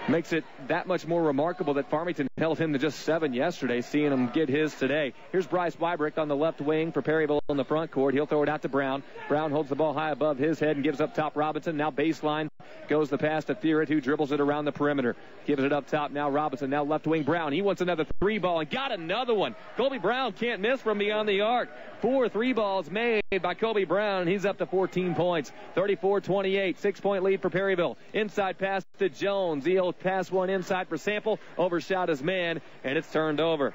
Makes it that much more remarkable that Farmington held him to just 7 yesterday, seeing him get his today. Here's Bryce Weibrecht on the left wing for Perryville in the front court. He'll throw it out to Brown. Brown holds the ball high above his head and gives up top Robinson. Now baseline goes the pass to Theoret, who dribbles it around the perimeter. Gives it up top now Robinson. Now left wing Brown. He wants another 3 ball and got another one. Colby Brown can't miss from beyond the arc. 4 3 balls made by Colby Brown. He's up to 14 points. 34-28. 6-point lead for Perryville. Inside pass to Jones. He'll pass one inside for Sample. Overshot his man, and it's turned over.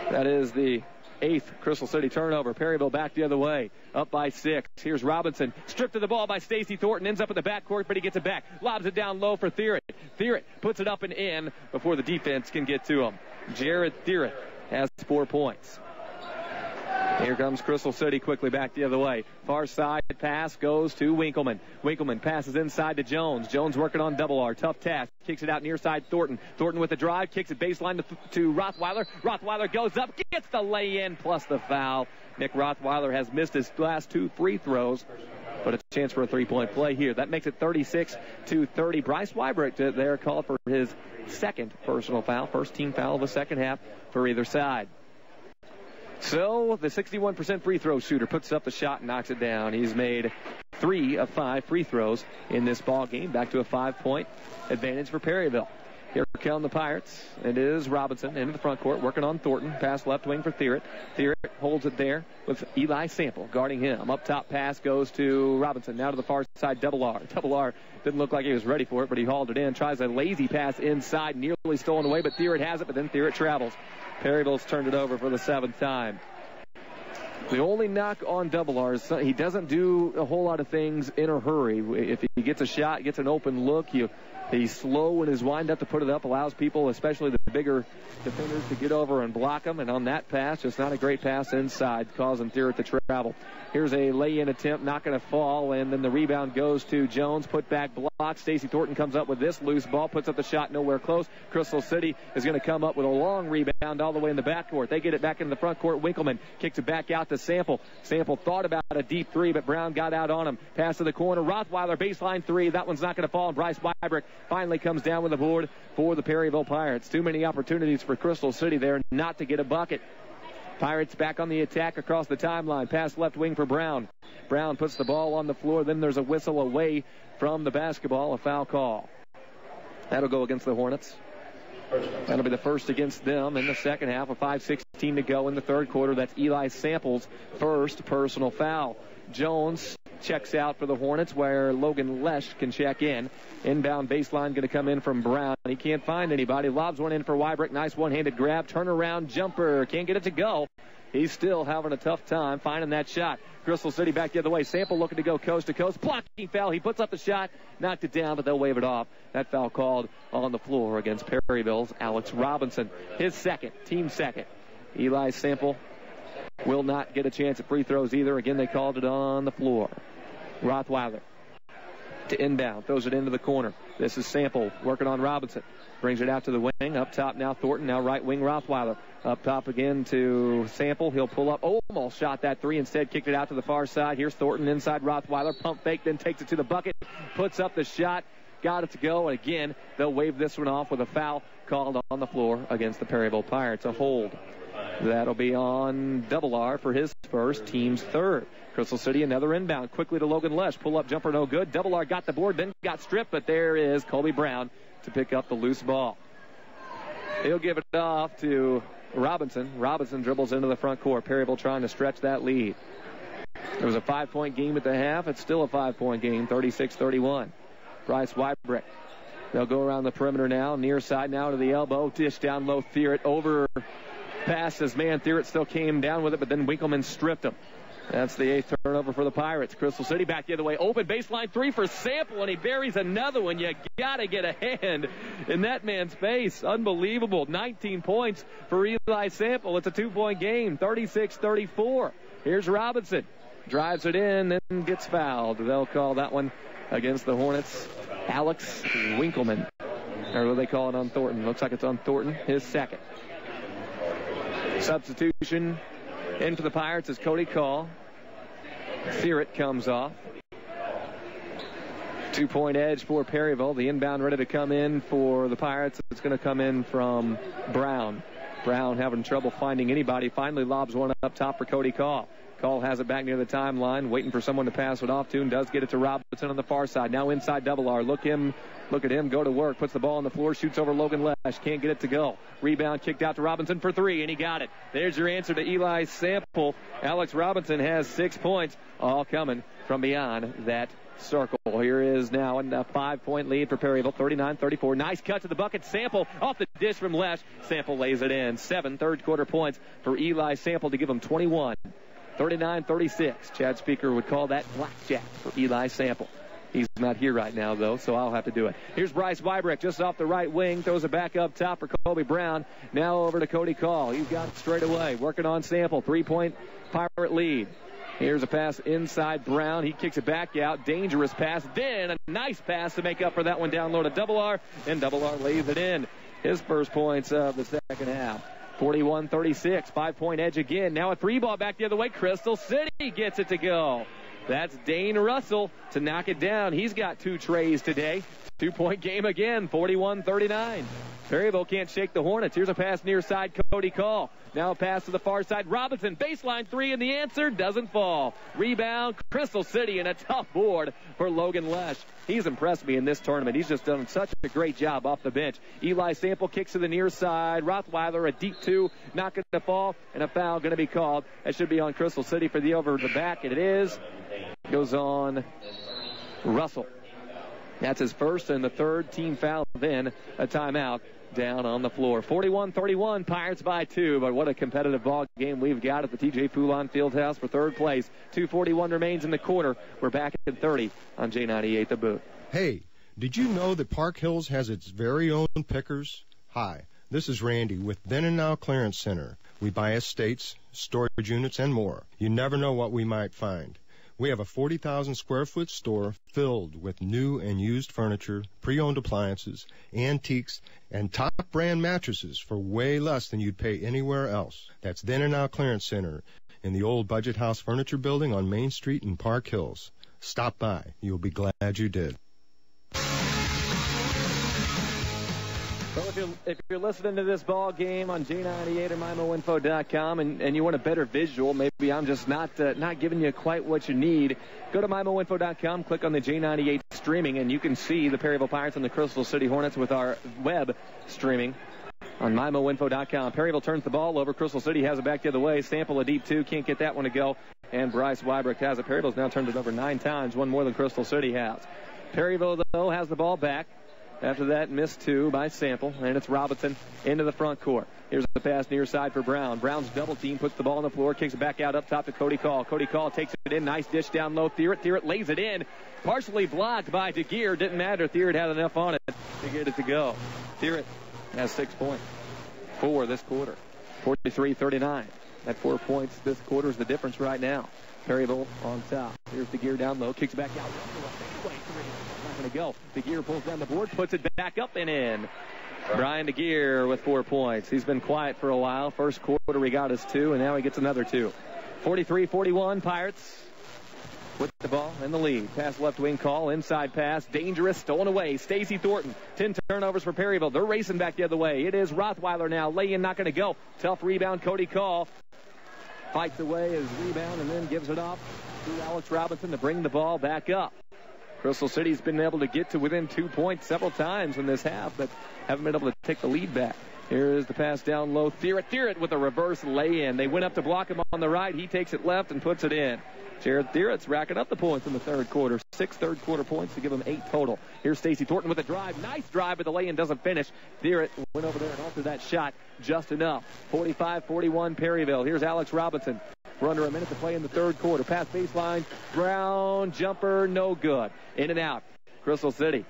That is the 8th Crystal City turnover. Perryville back the other way. Up by 6. Here's Robinson. Stripped of the ball by Stacey Thornton. Ends up in the backcourt, but he gets it back. Lobs it down low for Theoret. Theoret puts it up and in before the defense can get to him. Jared Theoret has 4 points. Here comes Crystal City quickly back the other way. Far side pass goes to Winkleman. Winkleman passes inside to Jones. Jones working on Double R. Tough task. Kicks it out near side Thornton. Thornton with the drive. Kicks it baseline to Rothweiler. Rothweiler goes up. Gets the lay-in plus the foul. Nick Rothweiler has missed his last 2 free throws, but a chance for a 3-point play here. That makes it 36-30. Bryce Weibrecht there called for his 2nd personal foul. First team foul of the second half for either side. So the 61% free throw shooter puts up the shot and knocks it down. He's made 3 of 5 free throws in this ball game. Back to a 5-point advantage for Perryville. Here come the Pirates. It is Robinson into the front court, working on Thornton. Pass left wing for Theoret. Theoret holds it there with Eli Sample guarding him. Up top pass goes to Robinson. Now to the far side, Double R. Double R didn't look like he was ready for it, but he hauled it in. Tries a lazy pass inside, nearly stolen away, but Theoret has it, but then Theoret travels. Perryville's turned it over for the 7th time. The only knock on Double R is he doesn't do a whole lot of things in a hurry. If he gets a shot, gets an open look, he's slow in his wind-up to put it up, allows people, especially the bigger defenders, to get over and block him. And on that pass, just not a great pass inside, causing Theoret to travel. Here's a lay-in attempt, not going to fall, and then the rebound goes to Jones. Put back block. Stacey Thornton comes up with this loose ball, puts up the shot nowhere close. Crystal City is going to come up with a long rebound all the way in the backcourt. They get it back into the front court. Winkleman kicks it back out to Sample. Sample thought about a deep 3, but Brown got out on him. Pass to the corner. Rothweiler baseline 3. That one's not going to fall, and Bryce Weibrecht finally comes down with the board for the Perryville Pirates. Too many opportunities for Crystal City there not to get a bucket. Pirates back on the attack across the timeline. Pass left wing for Brown. Brown puts the ball on the floor. Then there's a whistle away from the basketball. A foul call. That'll go against the Hornets. That'll be the first against them in the second half. With 5:16 to go in the third quarter. That's Eli Sample's first personal foul. Jones checks out for the Hornets, where Logan Lesh can check in. Inbound baseline going to come in from Brown. He can't find anybody. Lobs one in for Wybrick. Nice one-handed grab. Turnaround jumper. Can't get it to go. He's still having a tough time finding that shot. Crystal City back the other way. Sample looking to go coast to coast. Blocking foul. He puts up the shot. Knocked it down, but they'll wave it off. That foul called on the floor against Perryville's Alex Robinson. His second. Team second. Eli Sample will not get a chance at free throws either. Again, they called it on the floor. Rothweiler to inbound. Throws it into the corner. This is Sample working on Robinson. Brings it out to the wing. Up top now Thornton. Now right wing Rothweiler. Up top again to Sample. He'll pull up. Almost shot that three. Instead kicked it out to the far side. Here's Thornton inside Rothweiler. Pump fake. Then takes it to the bucket. Puts up the shot. Got it to go. And again, they'll wave this one off with a foul called on the floor against the Perryville Pirates. A hold. That'll be on Double R for his first, team's third. Crystal City, another inbound. Quickly to Logan Lesh. Pull-up jumper, no good. Double R got the board, then got stripped, but there is Colby Brown to pick up the loose ball. He'll give it off to Robinson. Robinson dribbles into the front court. Perryville trying to stretch that lead. It was a 5-point game at the half. It's still a 5-point game, 36-31. Bryce Wybrick. They'll go around the perimeter now. Near side now to the elbow. Dish down low. Theoret over pass his man. Theoret still came down with it, but then Winkleman stripped him. That's the 8th turnover for the Pirates. Crystal City back the other way. Open baseline three for Sample, and he buries another one. You got to get a hand in that man's face. Unbelievable. 19 points for Eli Sample. It's a 2-point game, 36-34. Here's Robinson. Drives it in, then gets fouled. They'll call that one against the Hornets. Alex Winkleman. Or what do they call it on Thornton? Looks like it's on Thornton, his second. Substitution in for the Pirates is Cody Call. Theoret comes off. 2-point edge for Perryville. The inbound ready to come in for the Pirates. It's going to come in from Brown. Brown having trouble finding anybody. Finally lobs one up top for Cody Call. Call has it back near the timeline, waiting for someone to pass it off to, and does get it to Robinson on the far side. Now inside Double R. Look at him go to work. Puts the ball on the floor, shoots over Logan Lesh. Can't get it to go. Rebound kicked out to Robinson for three, and he got it. There's your answer to Eli Sample. Alex Robinson has 6 points, all coming from beyond that circle. Here is now a 5-point lead for Perryville, 39-34. Nice cut to the bucket. Sample off the dish from Lesh. Sample lays it in. 7 third-quarter points for Eli Sample to give him 21. 39-36. Chad Speaker would call that blackjack for Eli Sample. He's not here right now, though, so I'll have to do it. Here's Bryce Wybrick just off the right wing. Throws it back up top for Colby Brown. Now over to Cody Call. He's got it straight away. Working on Sample. 3-point Pirate lead. Here's a pass inside Brown. He kicks it back out. Dangerous pass. Then a nice pass to make up for that one down low to Double R. And Double R lays it in. His first points of the second half. 41-36. 5-point edge again. Now a 3-ball back the other way. Crystal City gets it to go. That's Dane Russell to knock it down. He's got 2 trays today. 2-point game again. 41-39. Perryville can't shake the Hornets. Here's a pass near side. Cody Call. Now a pass to the far side. Robinson, baseline 3, and the answer doesn't fall. Rebound, Crystal City, and a tough board for Logan Lesh. He's impressed me in this tournament. He's just done such a great job off the bench. Eli Sample kicks to the near side. Rothweiler, a deep 2, not going to fall, and a foul going to be called. That should be on Crystal City for the over the back, and it is. Goes on Russell. That's his first and the third team foul, then a timeout down on the floor. 41-31, Pirates by 2, but what a competitive ball game we've got at the TJ Foulon Fieldhouse for third place. 2:41 remains in the quarter. We're back at 30 on J98 The Boot. Hey, did you know that Park Hills has its very own pickers? Hi, this is Randy with Then and Now Clearance Center. We buy estates, storage units, and more. You never know what we might find. We have a 40,000 square foot store filled with new and used furniture, pre-owned appliances, antiques, and top brand mattresses for way less than you'd pay anywhere else. That's Then and Now Clearance Center in the old Budget House Furniture Building on Main Street in Park Hills. Stop by. You'll be glad you did. Well, if you're listening to this ball game on J98 or MyMoInfo.com and you want a better visual, maybe I'm just not giving you quite what you need, go to MyMoInfo.com, click on the J98 streaming, and you can see the Perryville Pirates and the Crystal City Hornets with our web streaming on MyMoInfo.com. Perryville turns the ball over. Crystal City has it back the other way. Sample a deep 2. Can't get that one to go. And Bryce Weibrecht has it. Perryville's now turned it over 9 times, one more than Crystal City has. Perryville, though, has the ball back. After that, missed 2 by Sample. And it's Robinson into the front court. Here's the pass near side for Brown. Brown's double team, puts the ball on the floor, kicks it back out up top to Cody Call. Cody Call takes it in. Nice dish down low. Thierett lays it in. Partially blocked by DeGear. Didn't matter. Thierett had enough on it to get it to go. Thierett has 6 points. 4 this quarter. 43-39. That 4 points this quarter is the difference right now. Perryville on top. Here's DeGear down low. Kicks back out. Not going to go. DeGear pulls down the board, puts it back up and in. Brian DeGear with 4 points. He's been quiet for a while. First quarter he got his 2, and now he gets another 2. 43-41, Pirates with the ball in the lead. Pass left wing call, inside pass, dangerous, stolen away. Stacey Thornton, 10 turnovers for Perryville. They're racing back the other way. It is Rothweiler now. Lay in, not going to go. Tough rebound, Cody Call. Fights away his rebound and then gives it off to Alex Robinson to bring the ball back up. Crystal City's been able to get to within 2 points several times in this half, but haven't been able to take the lead back. Here is the pass down low. Thierett with a reverse lay-in. They went up to block him on the right. He takes it left and puts it in. Jared Thierett's racking up the points in the third quarter. 6 third-quarter points to give him 8 total. Here's Stacey Thornton with a drive. Nice drive, but the lay-in doesn't finish. Thierett went over there and altered that shot just enough. 45-41 Perryville. Here's Alex Robinson. We're under a minute to play in the third quarter. Pass baseline. Brown jumper, no good. In and out. Crystal City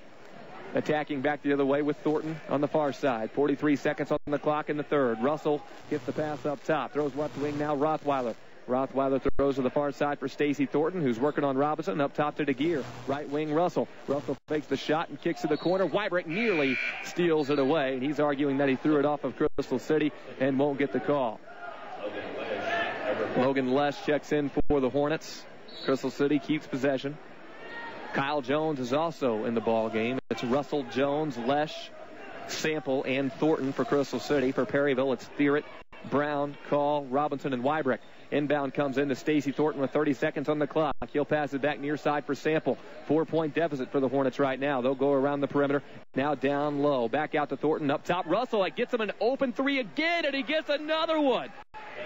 attacking back the other way with Thornton on the far side. 43 seconds on the clock in the third. Russell gets the pass up top. Throws left wing now. Rothweiler throws to the far side for Stacey Thornton, who's working on Robinson. Up top to DeGear. Right wing Russell. Russell fakes the shot and kicks to the corner. Weibrecht nearly steals it away. And he's arguing that he threw it off of Crystal City and won't get the call. Logan Lesh checks in for the Hornets. Crystal City keeps possession. Kyle Jones is also in the ball game. It's Russell, Jones, Lesh, Sample, and Thornton for Crystal City. For Perryville, it's Thierett, Brown, Call, Robinson, and Weibrecht. Inbound comes into Stacey Thornton with 30 seconds on the clock. He'll pass it back near side for Sample. 4-point deficit for the Hornets right now. They'll go around the perimeter. Now down low. Back out to Thornton. Up top, Russell. It gets him an open 3 again, and he gets another one.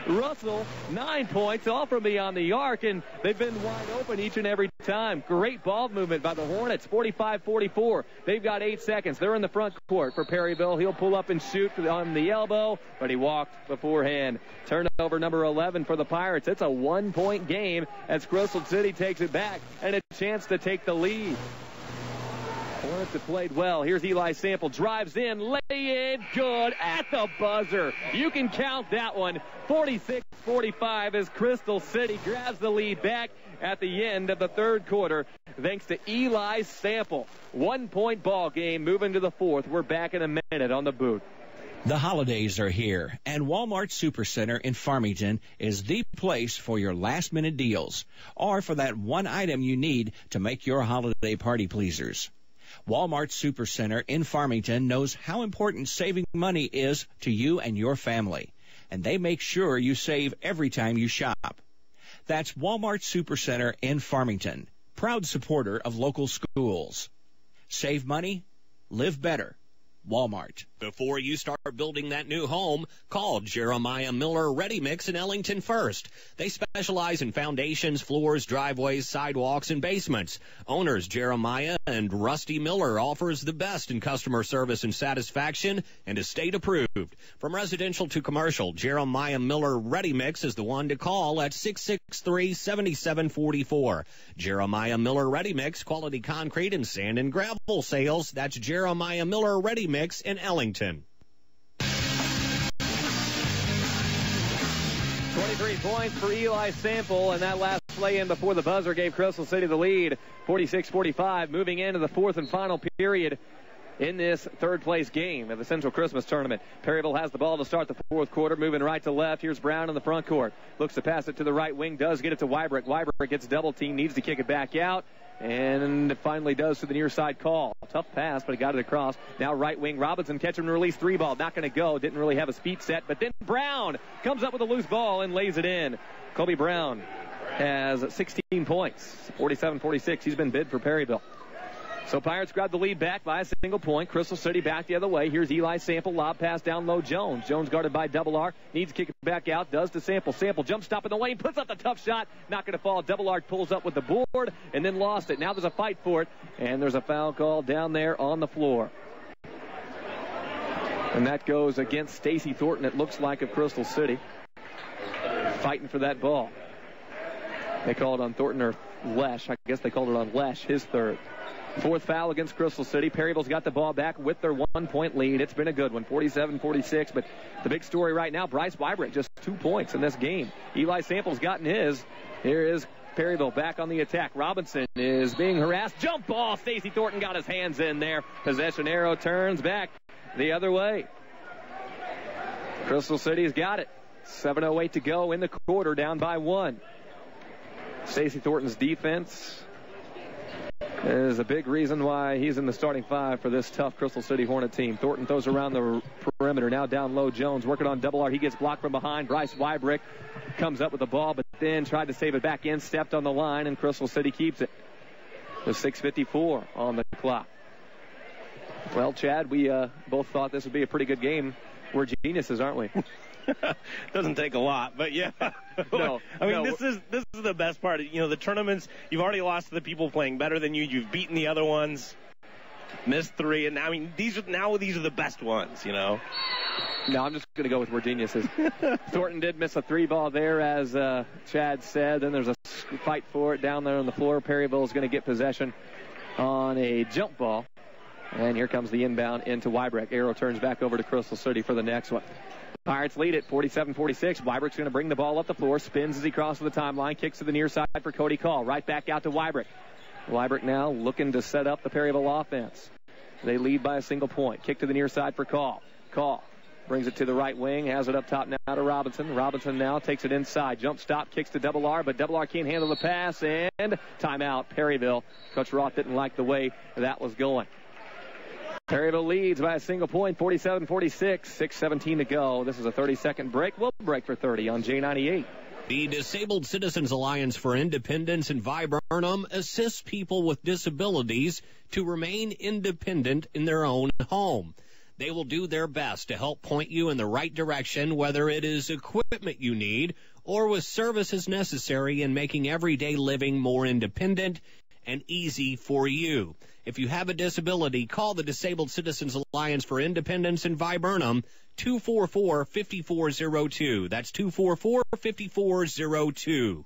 Russell, 9 points, all from beyond the arc, and they've been wide open each and every time. Great ball movement by the Hornets, 45-44. They've got 8 seconds. They're in the front court for Perryville. He'll pull up and shoot on the elbow, but he walked beforehand. Turnover number 11 for the Pirates. It's a 1-point game as Crystal City takes it back and a chance to take the lead. Hornets have played well. Here's Eli Sample. Drives in. Lay in. Good at the buzzer. You can count that one. 46-45 as Crystal City grabs the lead back at the end of the third quarter thanks to Eli Sample. 1-point ball game moving to the fourth. We're back in a minute on the boot. The holidays are here, and Walmart Supercenter in Farmington is the place for your last-minute deals or for that one item you need to make your holiday party pleasers. Walmart Supercenter in Farmington knows how important saving money is to you and your family, and they make sure you save every time you shop. That's Walmart Supercenter in Farmington, proud supporter of local schools. Save money, live better. Walmart. Before you start building that new home, call Jeremiah Miller Ready Mix in Ellington first. They specialize in foundations, floors, driveways, sidewalks, and basements. Owners Jeremiah and Rusty Miller offers the best in customer service and satisfaction and is state approved. From residential to commercial, Jeremiah Miller Ready Mix is the one to call at 663-7744. Jeremiah Miller Ready Mix, quality concrete and sand and gravel sales. That's Jeremiah Miller Ready Mix in Ellington. 23 points for Eli Sample, and that last play-in before the buzzer gave Crystal City the lead, 46-45, moving into the fourth and final period in this third-place game of the Central Christmas Tournament. Perryville has the ball to start the fourth quarter, moving right to left. Here's Brown in the front court. Looks to pass it to the right wing, does get it to Weibrecht. Weibrecht gets double-teamed, needs to kick it back out, and it finally does to the near side call. Tough pass, but he got it across. Now right wing, Robinson catch and release 3 ball. Not going to go. Didn't really have his feet set, but then Brown comes up with a loose ball and lays it in. Kobe Brown has 16 points, 47-46. He's been bid for Perryville. So Pirates grab the lead back by a single point. Crystal City back the other way. Here's Eli Sample. Lob pass down low. Jones. Jones guarded by Double R. Needs to kick it back out. Does to Sample. Sample jump stop in the lane. Puts up the tough shot. Not going to fall. Double R pulls up with the board and then lost it. Now there's a fight for it. And there's a foul call down there on the floor. And that goes against Stacy Thornton, it looks like, of Crystal City. Fighting for that ball. They call it on Thornton or Lesh. I guess they called it on Lesh, his third. Fourth foul against Crystal City. Perryville's got the ball back with their 1-point lead. It's been a good one, 47-46. But the big story right now, Bryce Wybrick, just 2 points in this game. Eli Sample's gotten his. Here is Perryville back on the attack. Robinson is being harassed. Jump ball. Stacy Thornton got his hands in there. Possession arrow turns back the other way. Crystal City's got it. 7:08 to go in the quarter, down by 1. Stacy Thornton's defense is a big reason why he's in the starting 5 for this tough Crystal City Hornet team. Thornton throws around the perimeter. Now down low. Jones working on Double R. He gets blocked from behind. Bryce Wybrick comes up with the ball, but then tried to save it back in. Stepped on the line, and Crystal City keeps it. There's 6:54 on the clock. Well, Chad, we both thought this would be a pretty good game. We're geniuses, aren't we? Doesn't take a lot, but yeah. No, I mean, no. this is the best part. You know, the tournaments, you've already lost to the people playing better than you. You've beaten the other ones, missed 3, and I mean, these are the best ones, you know. No, I'm just going to go with we're geniuses. Thornton did miss a 3 ball there, as Chad said. Then there's a fight for it down there on the floor. Perryville is going to get possession on a jump ball. And here comes the inbound into Wybrick. Arrow turns back over to Crystal City for the next one. Pirates lead it 47-46. Wybrick's going to bring the ball up the floor. Spins as he crosses the timeline. Kicks to the near side for Cody Call. Right back out to Wybrick. Wybrick now looking to set up the Perryville offense. They lead by a single point. Kick to the near side for Call. Call brings it to the right wing. Has it up top now to Robinson. Robinson now takes it inside. Jump stop. Kicks to Double R, but Double R can't handle the pass. And timeout, Perryville. Coach Roth didn't like the way that was going. Perryville leads by a single point, 47-46, 6:17 to go. This is a 30-second break. We'll break for 30 on J98. The Disabled Citizens Alliance for Independence in Viburnum assists people with disabilities to remain independent in their own home. They will do their best to help point you in the right direction, whether it is equipment you need or with services necessary in making everyday living more independent and easy for you. If you have a disability, call the Disabled Citizens Alliance for Independence in Viburnum, 244-5402. That's 244-5402.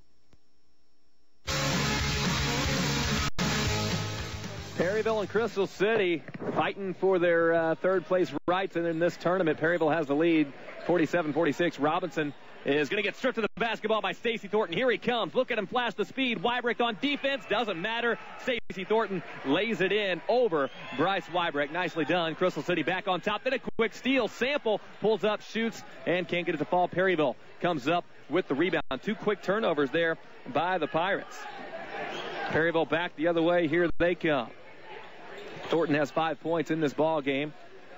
Perryville and Crystal City fighting for their third place rights in this tournament. Perryville has the lead, 47-46. Robinson is going to get stripped of the basketball by Stacy Thornton. Here he comes. Look at him flash the speed. Wybrick on defense. Doesn't matter. Stacy Thornton lays it in over Bryce Wybrick. Nicely done. Crystal City back on top. Then a quick steal. Sample pulls up, shoots, and can't get it to fall. Perryville comes up with the rebound. 2 quick turnovers there by the Pirates. Perryville back the other way. Here they come. Thornton has 5 points in this ball game.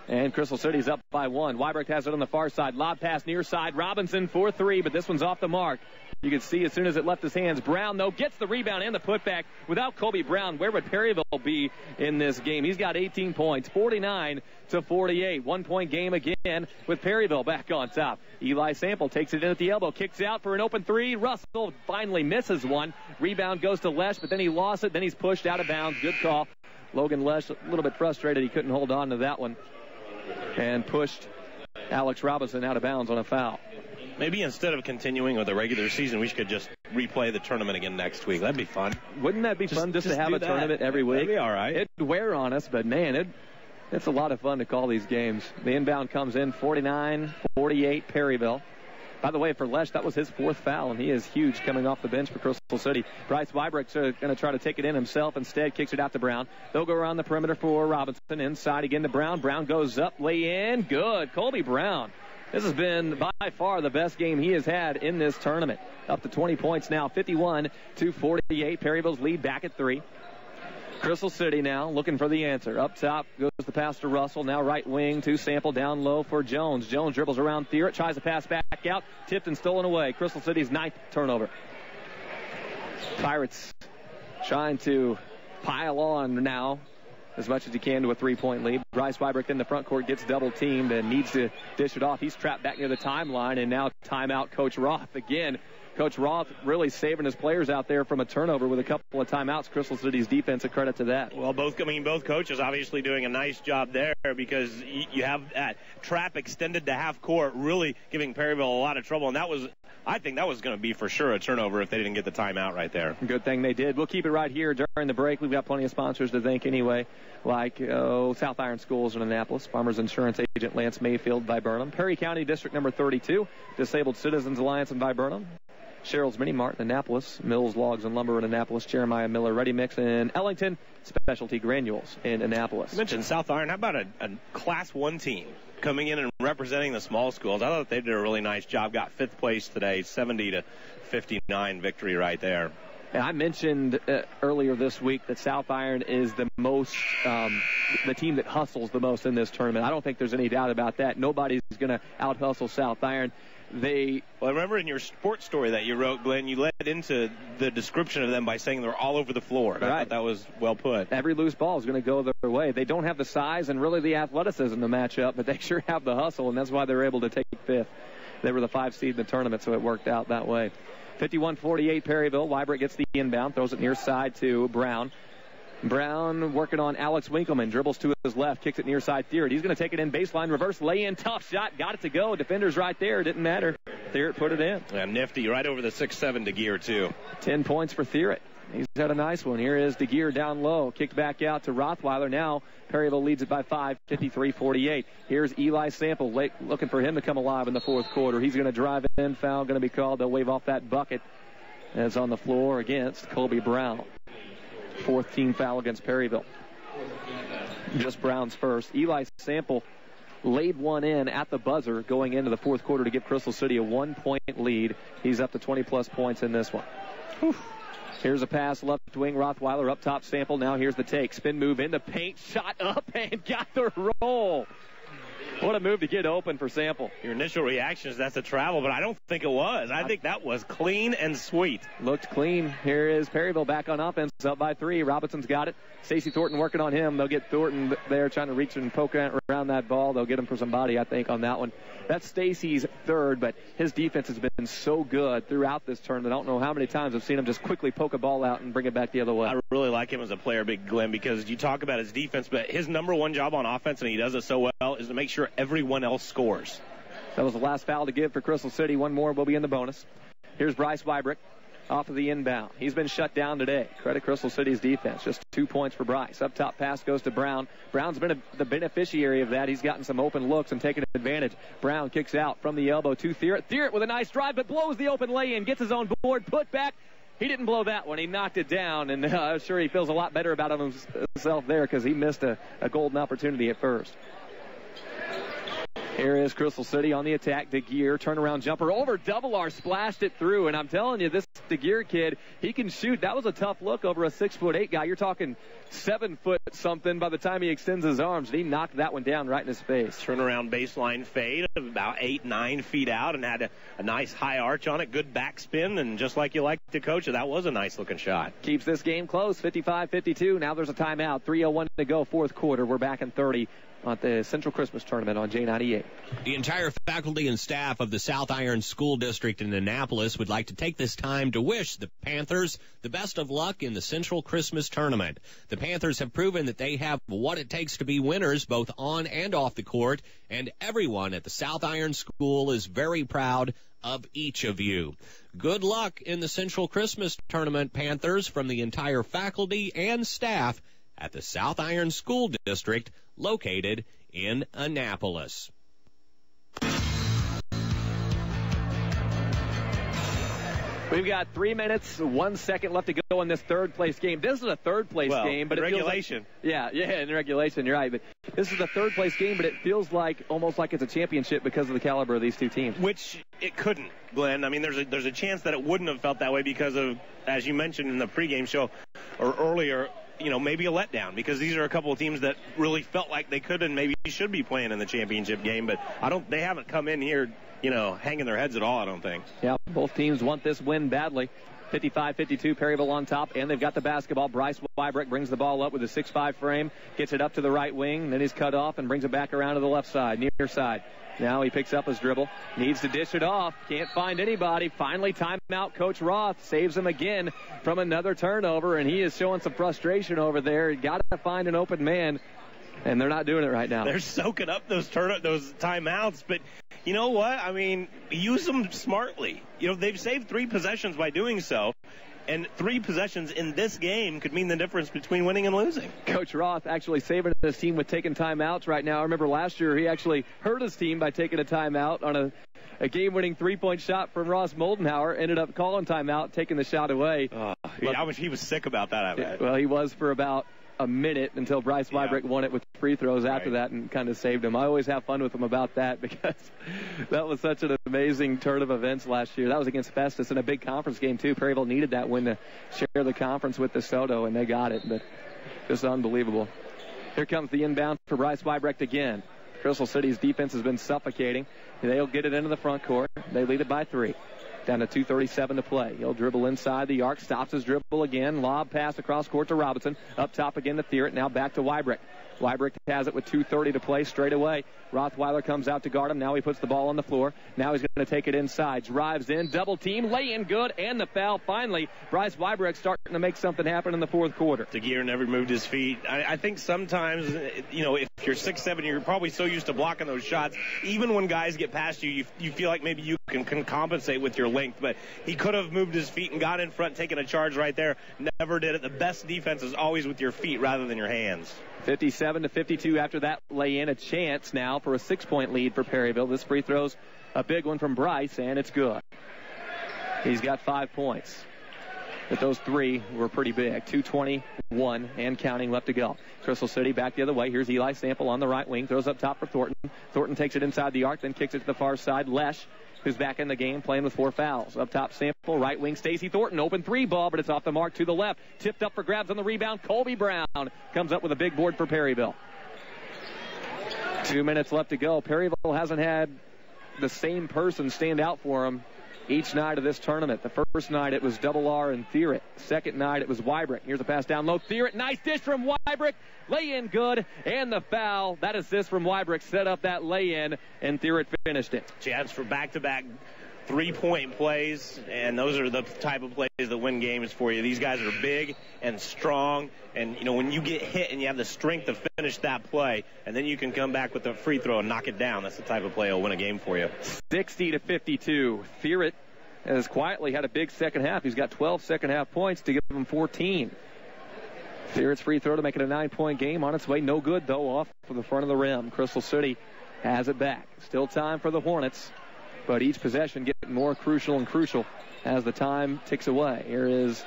And Crystal City's up by 1. Wybrick has it on the far side. Lob pass near side. Robinson for 3, but this one's off the mark. You can see as soon as it left his hands. Brown, though, gets the rebound and the putback. Without Kobe Brown, where would Perryville be in this game? He's got 18 points, 49-48. 1-point game again with Perryville back on top. Eli Sample takes it in at the elbow. Kicks out for an open 3. Russell finally misses one. Rebound goes to Lesh, but then he lost it. Then he's pushed out of bounds. Good call. Logan Lesh a little bit frustrated. He couldn't hold on to that one. And pushed Alex Robinson out of bounds on a foul. Maybe instead of continuing with the regular season, we could just replay the tournament again next week. That'd be fun. Wouldn't that be fun just to have a tournament every week? That'd be all right. It'd wear on us, but, man, it's a lot of fun to call these games. The inbound comes in 49-48 Perryville. By the way, for Lesh, that was his 4th foul, and he is huge coming off the bench for Crystal City. Bryce Wybrick's going to try to take it in himself. Instead, kicks it out to Brown. They'll go around the perimeter for Robinson. Inside again to Brown. Brown goes up, lay in. Good. Colby Brown. This has been by far the best game he has had in this tournament. Up to 20 points now, 51-48. Perryville's lead back at 3. Crystal City now looking for the answer. Up top goes the pass to Russell. Now right wing to Sample. Down low for Jones. Jones dribbles around Theorett. Tries to pass back out. Tipped and stolen away. Crystal City's 9th turnover. Pirates trying to pile on now as much as he can to a 3-point lead. Bryce Weibrick in the front court gets double teamed and needs to dish it off. He's trapped back near the timeline, and now timeout Coach Roth again. Coach Roth really saving his players out there from a turnover with a couple of timeouts. Crystal City's defense, a credit to that. Well, both coaches obviously doing a nice job there, because you have that trap extended to half court, really giving Perryville a lot of trouble. And I think that was going to be for sure a turnover if they didn't get the timeout right there. Good thing they did. We'll keep it right here during the break. We've got plenty of sponsors to thank anyway, like South Iron Schools in Annapolis, Farmers Insurance Agent Lance Mayfield, Viburnum, Perry County District number 32, Disabled Citizens Alliance in Viburnum, Cheryl's Mini Mart in Annapolis, Mills Logs and Lumber in Annapolis, Jeremiah Miller Ready Mix in Ellington, Specialty Granules in Annapolis. You mentioned South Iron. How about a Class 1 team coming in and representing the small schools? I thought they did a really nice job. Got 5th place today, 70-59 victory right there. And I mentioned earlier this week that South Iron is the most, the team that hustles the most in this tournament. I don't think there's any doubt about that. Nobody's going to out-hustle South Iron. Well, I remember in your sports story that you wrote, Glenn, you led into the description of them by saying they're all over the floor. Right. I thought that was well put. Every loose ball is going to go their way. They don't have the size and really the athleticism to match up, but they sure have the hustle, and that's why they're able to take 5th. They were the 5 seed in the tournament, so it worked out that way. 51-48 Perryville. Weibrick gets the inbound, throws it near side to Brown. Brown working on Alex Winkleman. Dribbles to his left, kicks it near side Theoret. He's going to take it in baseline, reverse lay-in, tough shot. Got it to go. Defender's right there. Didn't matter. Theoret put it in. Yeah, nifty. Right over the 6'7" DeGear, too. 10 points for Theoret. He's had a nice one. Here is DeGear down low. Kicked back out to Rothweiler. Now Perryville leads it by 5, 53-48. Here's Eli Sample looking for him to come alive in the fourth quarter. He's going to drive in. Foul going to be called. They'll wave off that bucket. As on the floor against Colby Brown. 4th team foul against Perryville. Just Brown's first. Eli Sample laid one in at the buzzer going into the fourth quarter to give Crystal City a 1-point lead. He's up to 20-plus points in this one. Whew. Here's a pass left wing. Rothweiler up top. Sample. Now here's the take. Spin move in the paint. Shot up and got the roll. What a move to get open for Sample. Your initial reaction is that's a travel, but I don't think it was. I think that was clean and sweet. Looked clean. Here is Perryville back on offense, up by 3. Robinson's got it. Stacey Thornton working on him. They'll get Thornton there trying to reach and poke around that ball. They'll get him for some body, I think, on that one. That's Stacey's 3rd, but his defense has been so good throughout this tournament. I don't know how many times I've seen him just quickly poke a ball out and bring it back the other way. I really like him as a player, Big Glenn, because you talk about his defense, but his number one job on offense, and he does it so well, is to make sure everyone else scores. That was the last foul to give for Crystal City. One more will be in the bonus. Here's Bryce Weibrick off of the inbound. He's been shut down today. Credit Crystal City's defense. Just 2 points for Bryce. Up top pass goes to Brown. Brown's been the beneficiary of that. He's gotten some open looks and taken advantage. Brown kicks out from the elbow to Theoret. Theoret with a nice drive, but blows the open lay-in. Gets his own board. Put back. He didn't blow that one. He knocked it down, and I'm sure he feels a lot better about himself there because he missed a golden opportunity at first. Here is Crystal City on the attack. DeGear, turnaround jumper over double R, splashed it through. And I'm telling you, this DeGear kid, he can shoot. That was a tough look over a 6'8" guy. You're talking 7 foot something by the time he extends his arms. And he knocked that one down right in his face. Turnaround baseline fade of about 8-9 feet out and had a nice high arch on it. Good backspin. And just like you like to coach it, that was a nice looking shot. Keeps this game close, 55-52. Now there's a timeout. 3:01 to go, fourth quarter. We're back in 30. At the Central Christmas Tournament on J98. The entire faculty and staff of the South Iron School District in Annapolis would like to take this time to wish the Panthers the best of luck in the Central Christmas Tournament. The Panthers have proven that they have what it takes to be winners both on and off the court, and everyone at the South Iron School is very proud of each of you. Good luck in the Central Christmas Tournament, Panthers, from the entire faculty and staff at the South Iron School District located in Annapolis. We've got 3 minutes, 1 second left to go in this third-place game. This is a third-place game, but it regulation. Feels like, yeah, in regulation, you're right. But this is the third-place game, but it feels like almost like it's a championship because of the caliber of these two teams. Which it couldn't, Glenn. I mean, there's a chance that it wouldn't have felt that way because of, as you mentioned in the pregame show or earlier, maybe a letdown because these are a couple of teams that really felt like they could and maybe should be playing in the championship game, but they haven't come in here, hanging their heads at all, I don't think. Yeah, both teams want this win badly. 55-52, Perryville on top, and they've got the basketball. Bryce Wybrecht brings the ball up with a 6'5 frame, gets it up to the right wing, then he's cut off and brings it back around to the left side, near side. Now he picks up his dribble, needs to dish it off, can't find anybody. Finally, timeout. Coach Roth saves him again from another turnover, and he is showing some frustration over there. Got to find an open man, and they're not doing it right now. They're soaking up those timeouts, but you know what? I mean, use them smartly. You know, they've saved 3 possessions by doing so, and 3 possessions in this game could mean the difference between winning and losing. Coach Roth actually saving his team with taking timeouts right now. I remember last year he actually hurt his team by taking a timeout on a game-winning 3-point shot from Ross Moldenhauer. Ended up calling timeout, taking the shot away. He was sick about that, I bet. Well, he was for about a minute until Bryce Wybrecht won it with free throws after that and kind of saved him. I always have fun with him about that because that was such an amazing turn of events last year. That was against Festus in a big conference game, too. Perryville needed that win to share the conference with DeSoto, and they got it. But just unbelievable. Here comes the inbound for Bryce Wybrecht again. Crystal City's defense has been suffocating. They'll get it into the front court. They lead it by 3. Down to 2:37 to play. He'll dribble inside the arc, stops his dribble again. Lob pass across court to Robinson. Up top again to Thierrett. Now back to Wybrecht. Wybrecht has it with 2:30 to play straight away. Rothweiler comes out to guard him. Now he puts the ball on the floor. Now he's going to take it inside. Drives in, double team, lay in good, and the foul. Finally, Bryce Wybrecht starting to make something happen in the fourth quarter. DeGear never moved his feet. I think sometimes, you know, if you're 6'7", you're probably so used to blocking those shots. Even when guys get past you, you feel like maybe you can compensate with your length. But he could have moved his feet and got in front, taken a charge right there. Never did it. The best defense is always with your feet rather than your hands. 57-52 after that lay-in. A chance now for a 6-point lead for Perryville. This free throw's a big one from Bryce, and it's good. He's got 5 points. But those 3 were pretty big. 2:21 and counting left to go. Crystal City back the other way. Here's Eli Sample on the right wing. Throws up top for Thornton. Thornton takes it inside the arc, then kicks it to the far side. Lesh, who's back in the game, playing with 4 fouls. Up top, Sample, right wing, Stacey Thornton. Open 3 ball, but it's off the mark to the left. Tipped up for grabs on the rebound. Colby Brown comes up with a big board for Perryville. 2 minutes left to go. Perryville hasn't had the same person stand out for him each night of this tournament. The first night it was Double R and Thierrett. Second night it was Wybrecht. Here's a pass down low. Thierrett, nice dish from Wybrecht. Lay in good, and the foul. That assist from Wybrecht set up that lay in, and Thierrett finished it. Chance for back-to-back 3-point plays, and those are the type of plays that win games for you. These guys are big and strong, and you know when you get hit and you have the strength to finish that play, and then you can come back with a free throw and knock it down. That's the type of play that'll win a game for you. 60-52. Thierrett has quietly had a big second half. He's got 12 second half points to give him 14. Thierrett's free throw to make it a 9-point game. On its way, no good though, off for the front of the rim. Crystal City has it back. Still time for the Hornets, but each possession getting more crucial and crucial as the time ticks away. Here is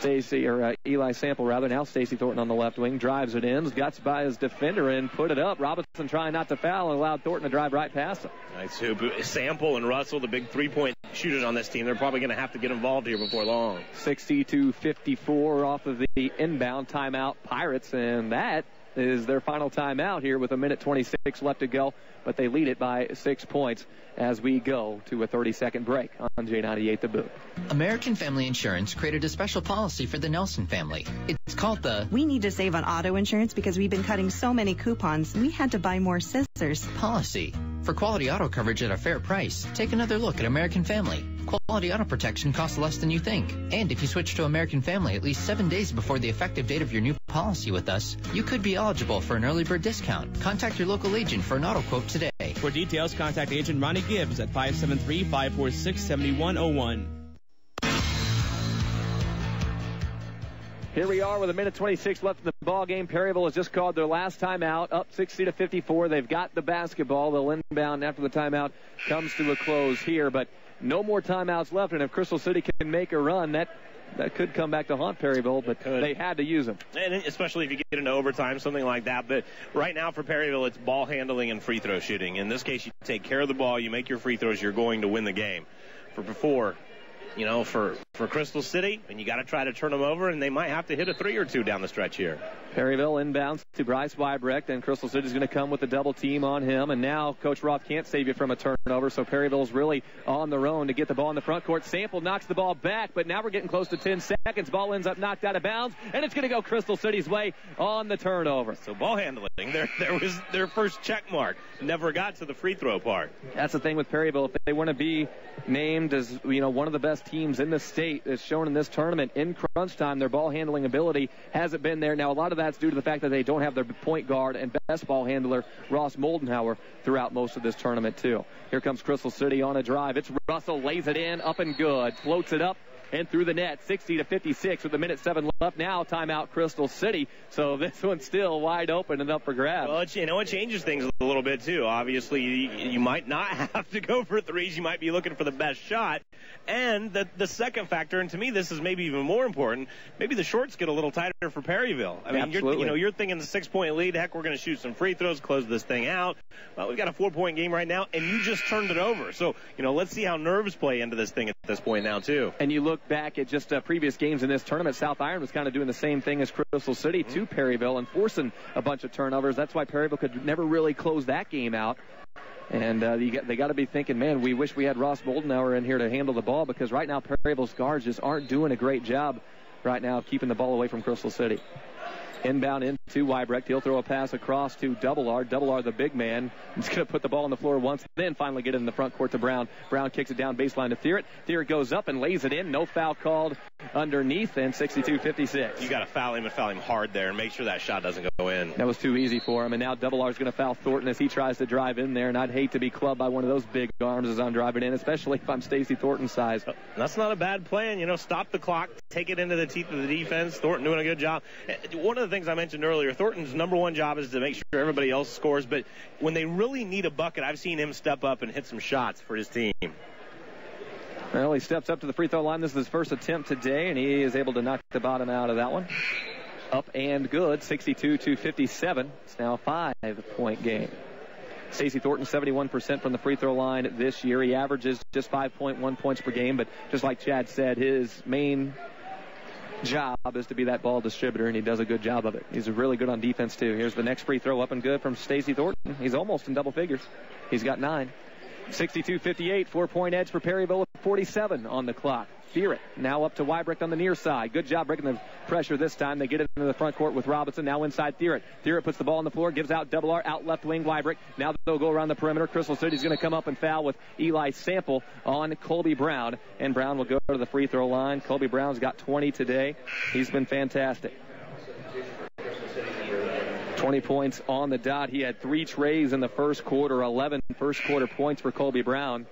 Eli Sample, rather. Now Stacey Thornton on the left wing. Drives it in. Guts by his defender and put it up. Robinson trying not to foul and allowed Thornton to drive right past him. Nice hoop. Sample and Russell, the big 3-point shooters on this team. They're probably going to have to get involved here before long. 60-54 off of the inbound timeout Pirates, and that is their final timeout here with 1:26 left to go, but they lead it by 6 points as we go to a 30-second break on J98 The Boot. American Family Insurance created a special policy for the Nelson family. It's called the We Need to Save on Auto Insurance because we've been cutting so many coupons, we had to buy more scissors policy. For quality auto coverage at a fair price, take another look at American Family. Quality auto protection costs less than you think. And if you switch to American Family at least 7 days before the effective date of your new policy with us, you could be eligible for an early bird discount. Contact your local agent for an auto quote today. For details, contact Agent Ronnie Gibbs at 573-546-7101. Here we are with 1:26 left in the ball game. Perryville has just called their last timeout, up 60-54. They've got the basketball. They'll inbound after the timeout comes to a close here, but no more timeouts left. And if Crystal City can make a run, that could come back to haunt Perryville, but they had to use them. And especially if you get into overtime, something like that. But right now for Perryville, it's ball handling and free throw shooting. In this case, you take care of the ball, you make your free throws, you're going to win the game. For for Crystal City, and you got to try to turn them over, and they might have to hit a 3 or 2 down the stretch here. Perryville inbounds to Bryce Weibrecht, and Crystal City's going to come with a double team on him. And now Coach Roth can't save you from a turnover, so Perryville's really on their own to get the ball in the front court. Sample knocks the ball back, but now we're getting close to 10 seconds. Ball ends up knocked out of bounds, and it's going to go Crystal City's way on the turnover. So ball handling, there was their first check mark. Never got to the free throw part. That's the thing with Perryville. If they want to be named as one of the best teams in the state, as shown in this tournament, in crunch time, their ball handling ability hasn't been there. Now, a lot of that's due to the fact that they don't have their point guard and best ball handler, Ross Moldenhauer, throughout most of this tournament, too. Here comes Crystal City on a drive. It's Russell, lays it in, up and good, floats it up and through the net, 60-56 with a minute 7 left. Now timeout Crystal City. So this one's still wide open and up for grabs. Well, it changes things a little bit too. Obviously, you might not have to go for threes. You might be looking for the best shot. And the second factor, and to me this is maybe even more important, maybe the shorts get a little tighter for Perryville. I mean, you're thinking the 6-point lead. Heck, we're going to shoot some free throws, close this thing out. Well, we've got a 4-point game right now, and you just turned it over. So, let's see how nerves play into this thing at this point now too. And you look back at just previous games in this tournament, South Iron was kind of doing the same thing as Crystal City to Perryville and forcing a bunch of turnovers. That's why Perryville could never really close that game out. And they got to be thinking, man, we wish we had Ross Moldenhauer in here to handle the ball, because right now Perryville's guards just aren't doing a great job right now of keeping the ball away from Crystal City. Inbound into Weibrecht. He'll throw a pass across to Double R. Double R, the big man, is going to put the ball on the floor once, then finally get it in the front court to Brown. Brown kicks it down baseline to Thierrett. Thierrett goes up and lays it in. No foul called underneath, and 62-56. You got to foul him and foul him hard there and make sure that shot doesn't go in. That was too easy for him, and now Double R is going to foul Thornton as he tries to drive in there, and I'd hate to be clubbed by one of those big arms as I'm driving in, especially if I'm Stacy Thornton's size. That's not a bad plan. Stop the clock, take it into the teeth of the defense. Thornton doing a good job. One of the things I mentioned earlier, Thornton's number one job is to make sure everybody else scores, but when they really need a bucket, I've seen him step up and hit some shots for his team. Well, he steps up to the free throw line. This is his first attempt today, and he is able to knock the bottom out of that one. Up and good, 62-57. It's now a 5-point game. Stacey Thornton, 71% from the free throw line this year. He averages just 5.1 points per game, but just like Chad said, his main job is to be that ball distributor, and he does a good job of it. He's really good on defense, too. Here's the next free throw, up and good from Stacey Thornton. He's almost in double figures. He's got 9. 62-58, 4-point edge for Perryville with 47 on the clock. Thierrett now up to Weibrecht on the near side. Good job breaking the pressure this time. They get it into the front court with Robinson. Now inside Thierrett. Thierrett puts the ball on the floor, gives out Double R, out left wing Weibrecht. Now they'll go around the perimeter. Crystal City's going to come up and foul with Eli Sample on Colby Brown. And Brown will go to the free throw line. Colby Brown's got 20 today. He's been fantastic. 20 points on the dot. He had 3 trays in the first quarter, 11 first quarter points for Colby Brown.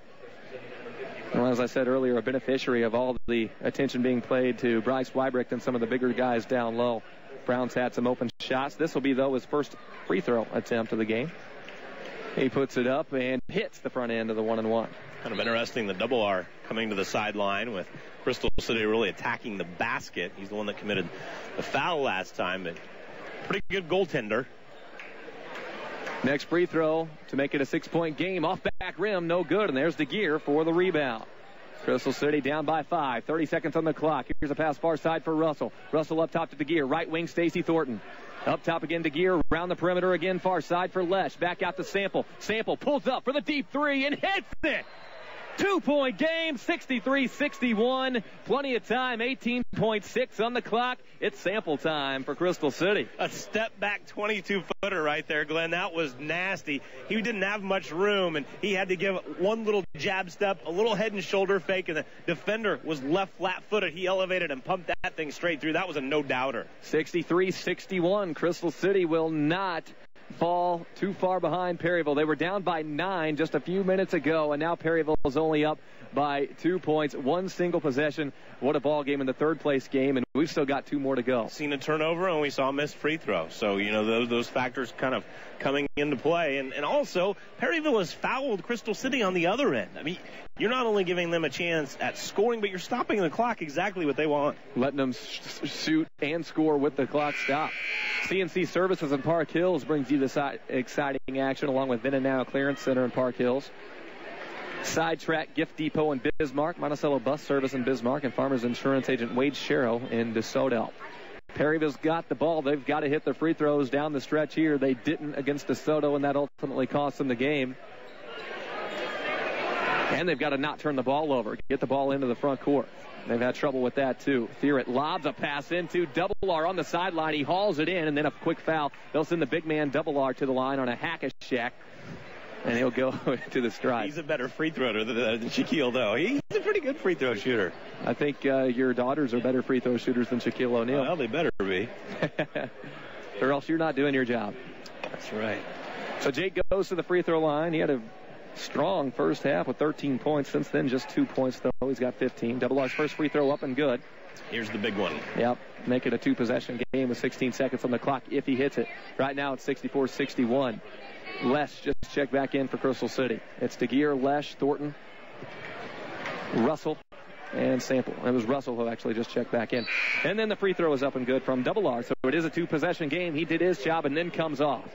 Well, as I said earlier, a beneficiary of all the attention being played to Bryce Weibrecht and some of the bigger guys down low. Brown's had some open shots. This will be, though, his first free throw attempt of the game. He puts it up and hits the front end of the 1-and-1. Kind of interesting, the Double R coming to the sideline with Crystal City really attacking the basket. He's the one that committed the foul last time, but pretty good goaltender. Next free throw to make it a 6-point game. Off back rim, no good. And there's DeGear for the rebound. Crystal City down by 5. 30 seconds on the clock. Here's a pass far side for Russell. Russell up top to DeGear. Right wing, Stacey Thornton. Up top again, DeGear. Around the perimeter again, far side for Lesh. Back out to Sample. Sample pulls up for the deep 3 and hits it. 2-point game, 63-61. Plenty of time, 18.6 on the clock. It's Sample time for Crystal City. A step back 22-footer right there, Glenn. That was nasty. He didn't have much room, and he had to give one little jab step, a little head and shoulder fake, and the defender was left flat-footed. He elevated and pumped that thing straight through. That was a no-doubter. 63-61. Crystal City will not fall too far behind Perryville. They were down by 9 just a few minutes ago, and now Perryville is only up by 2 points. One single possession. What a ball game in the third-place game, and we've still got 2 more to go. Seen a turnover, and we saw a missed free throw. So, those factors kind of coming into play. And also, Perryville has fouled Crystal City on the other end. I mean, you're not only giving them a chance at scoring, but you're stopping the clock exactly what they want. Letting them shoot and score with the clock stopped. CNC Services in Park Hills brings you this exciting action along with Then and Now Clearance Center in Park Hills. Sidetrack Gift Depot in Bismarck, Monticello Bus Service in Bismarck, and Farmers Insurance Agent Wade Sherrill in DeSoto. Perryville's got the ball. They've got to hit their free throws down the stretch here. They didn't against DeSoto, and that ultimately cost them the game. And they've got to not turn the ball over, get the ball into the front court. They've had trouble with that, too. Thierrett lobs a pass into Double R on the sideline. He hauls it in, and then a quick foul. They'll send the big man Double R to the line on a hack-a-shack, and he'll go to the stride. He's a better free thrower than Shaquille, though. He's a pretty good free throw shooter. I think your daughters are better free throw shooters than Shaquille O'Neal. Well, they better be. Or else you're not doing your job. That's right. So Jake goes to the free throw line. He had a strong first half with 13 points. Since then, just 2 points, though. He's got 15. Double R's first free throw up and good. Here's the big one. Yep. Make it a two-possession game with 16 seconds on the clock if he hits it. Right now, it's 64-61. Lesh just checked back in for Crystal City. It's DeGear, Lesh, Thornton, Russell, and Sample. It was Russell who actually just checked back in. And then the free throw is up and good from Double R. So it is a two-possession game. He did his job and then comes off.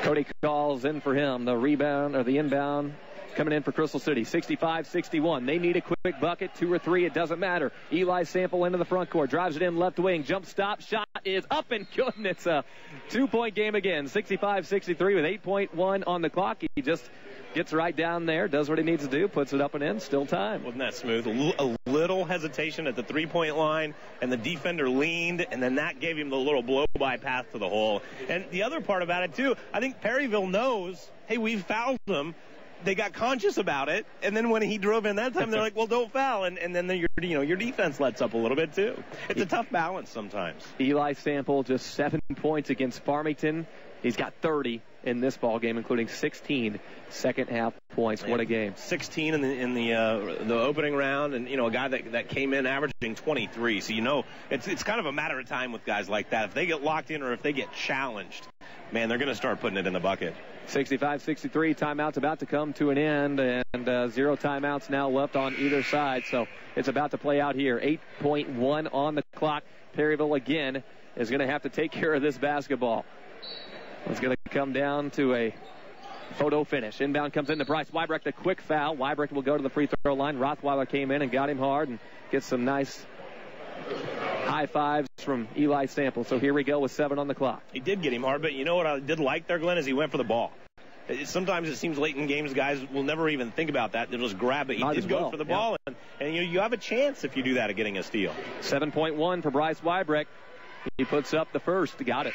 Cody calls in for him. The rebound, or the inbound, coming in for Crystal City. 65-61. They need a quick bucket, 2 or 3. It doesn't matter. Eli Sample into the front court. Drives it in left wing. Jump stop. Shot is up and good. And it's a 2-point game again. 65-63 with 8.1 on the clock. He just gets right down there, does what he needs to do, puts it up and in. Still time. Wasn't that smooth? A little hesitation at the three-point line, and the defender leaned, and then that gave him the little blow-by pass to the hole. And the other part about it, too, I think Perryville knows, hey, we've fouled them. They got conscious about it, and then when he drove in that time, they're like, well, don't foul. And then your defense lets up a little bit, too. It's a tough balance sometimes. Eli Sample just 7 points against Farmington. He's got 30 in this ball game, including 16 second-half points. What a game. 16 in the opening round, and, a guy that came in averaging 23. So, it's kind of a matter of time with guys like that. If they get locked in or if they get challenged, man, they're going to start putting it in the bucket. 65-63, timeout's about to come to an end, and 0 timeouts now left on either side. So it's about to play out here. 8.1 on the clock. Perryville, again, is going to have to take care of this basketball. It's going to come down to a photo finish. Inbound comes in to Bryce Weibrecht, a quick foul. Weibrecht will go to the free throw line. Rothweiler came in and got him hard and gets some nice high fives from Eli Sample. So here we go with 7 on the clock. He did get him hard, but you know what I did like there, Glenn, is he went for the ball. Sometimes it seems late in games, guys will never even think about that. They'll just grab it. He did go for the ball, and you have a chance if you do that of getting a steal. 7.1 for Bryce Weibrecht. He puts up the first. Got it.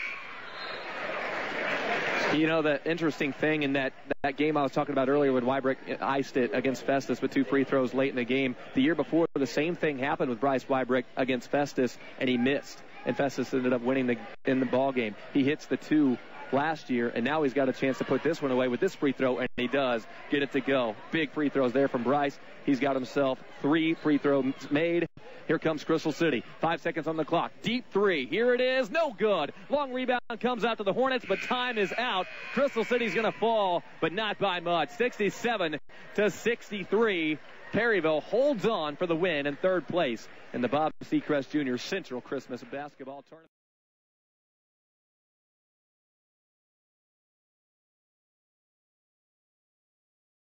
The interesting thing in that game I was talking about earlier when Weibrecht iced it against Festus with 2 free throws late in the game, the year before, the same thing happened with Bryce Weibrecht against Festus, and he missed. And Festus ended up winning in the ball game. He hits the 2 last year, and now he's got a chance to put this one away with this free throw, and he does get it to go. Big free throws there from Bryce. He's got himself 3 free throws made. Here comes Crystal City. 5 seconds on the clock. Deep 3. Here it is. No good. Long rebound comes out to the Hornets, but time is out. Crystal City's going to fall, but not by much. 67-63. Perryville holds on for the win in third place in the Bob Seacrest Jr. Central Christmas Basketball Tournament.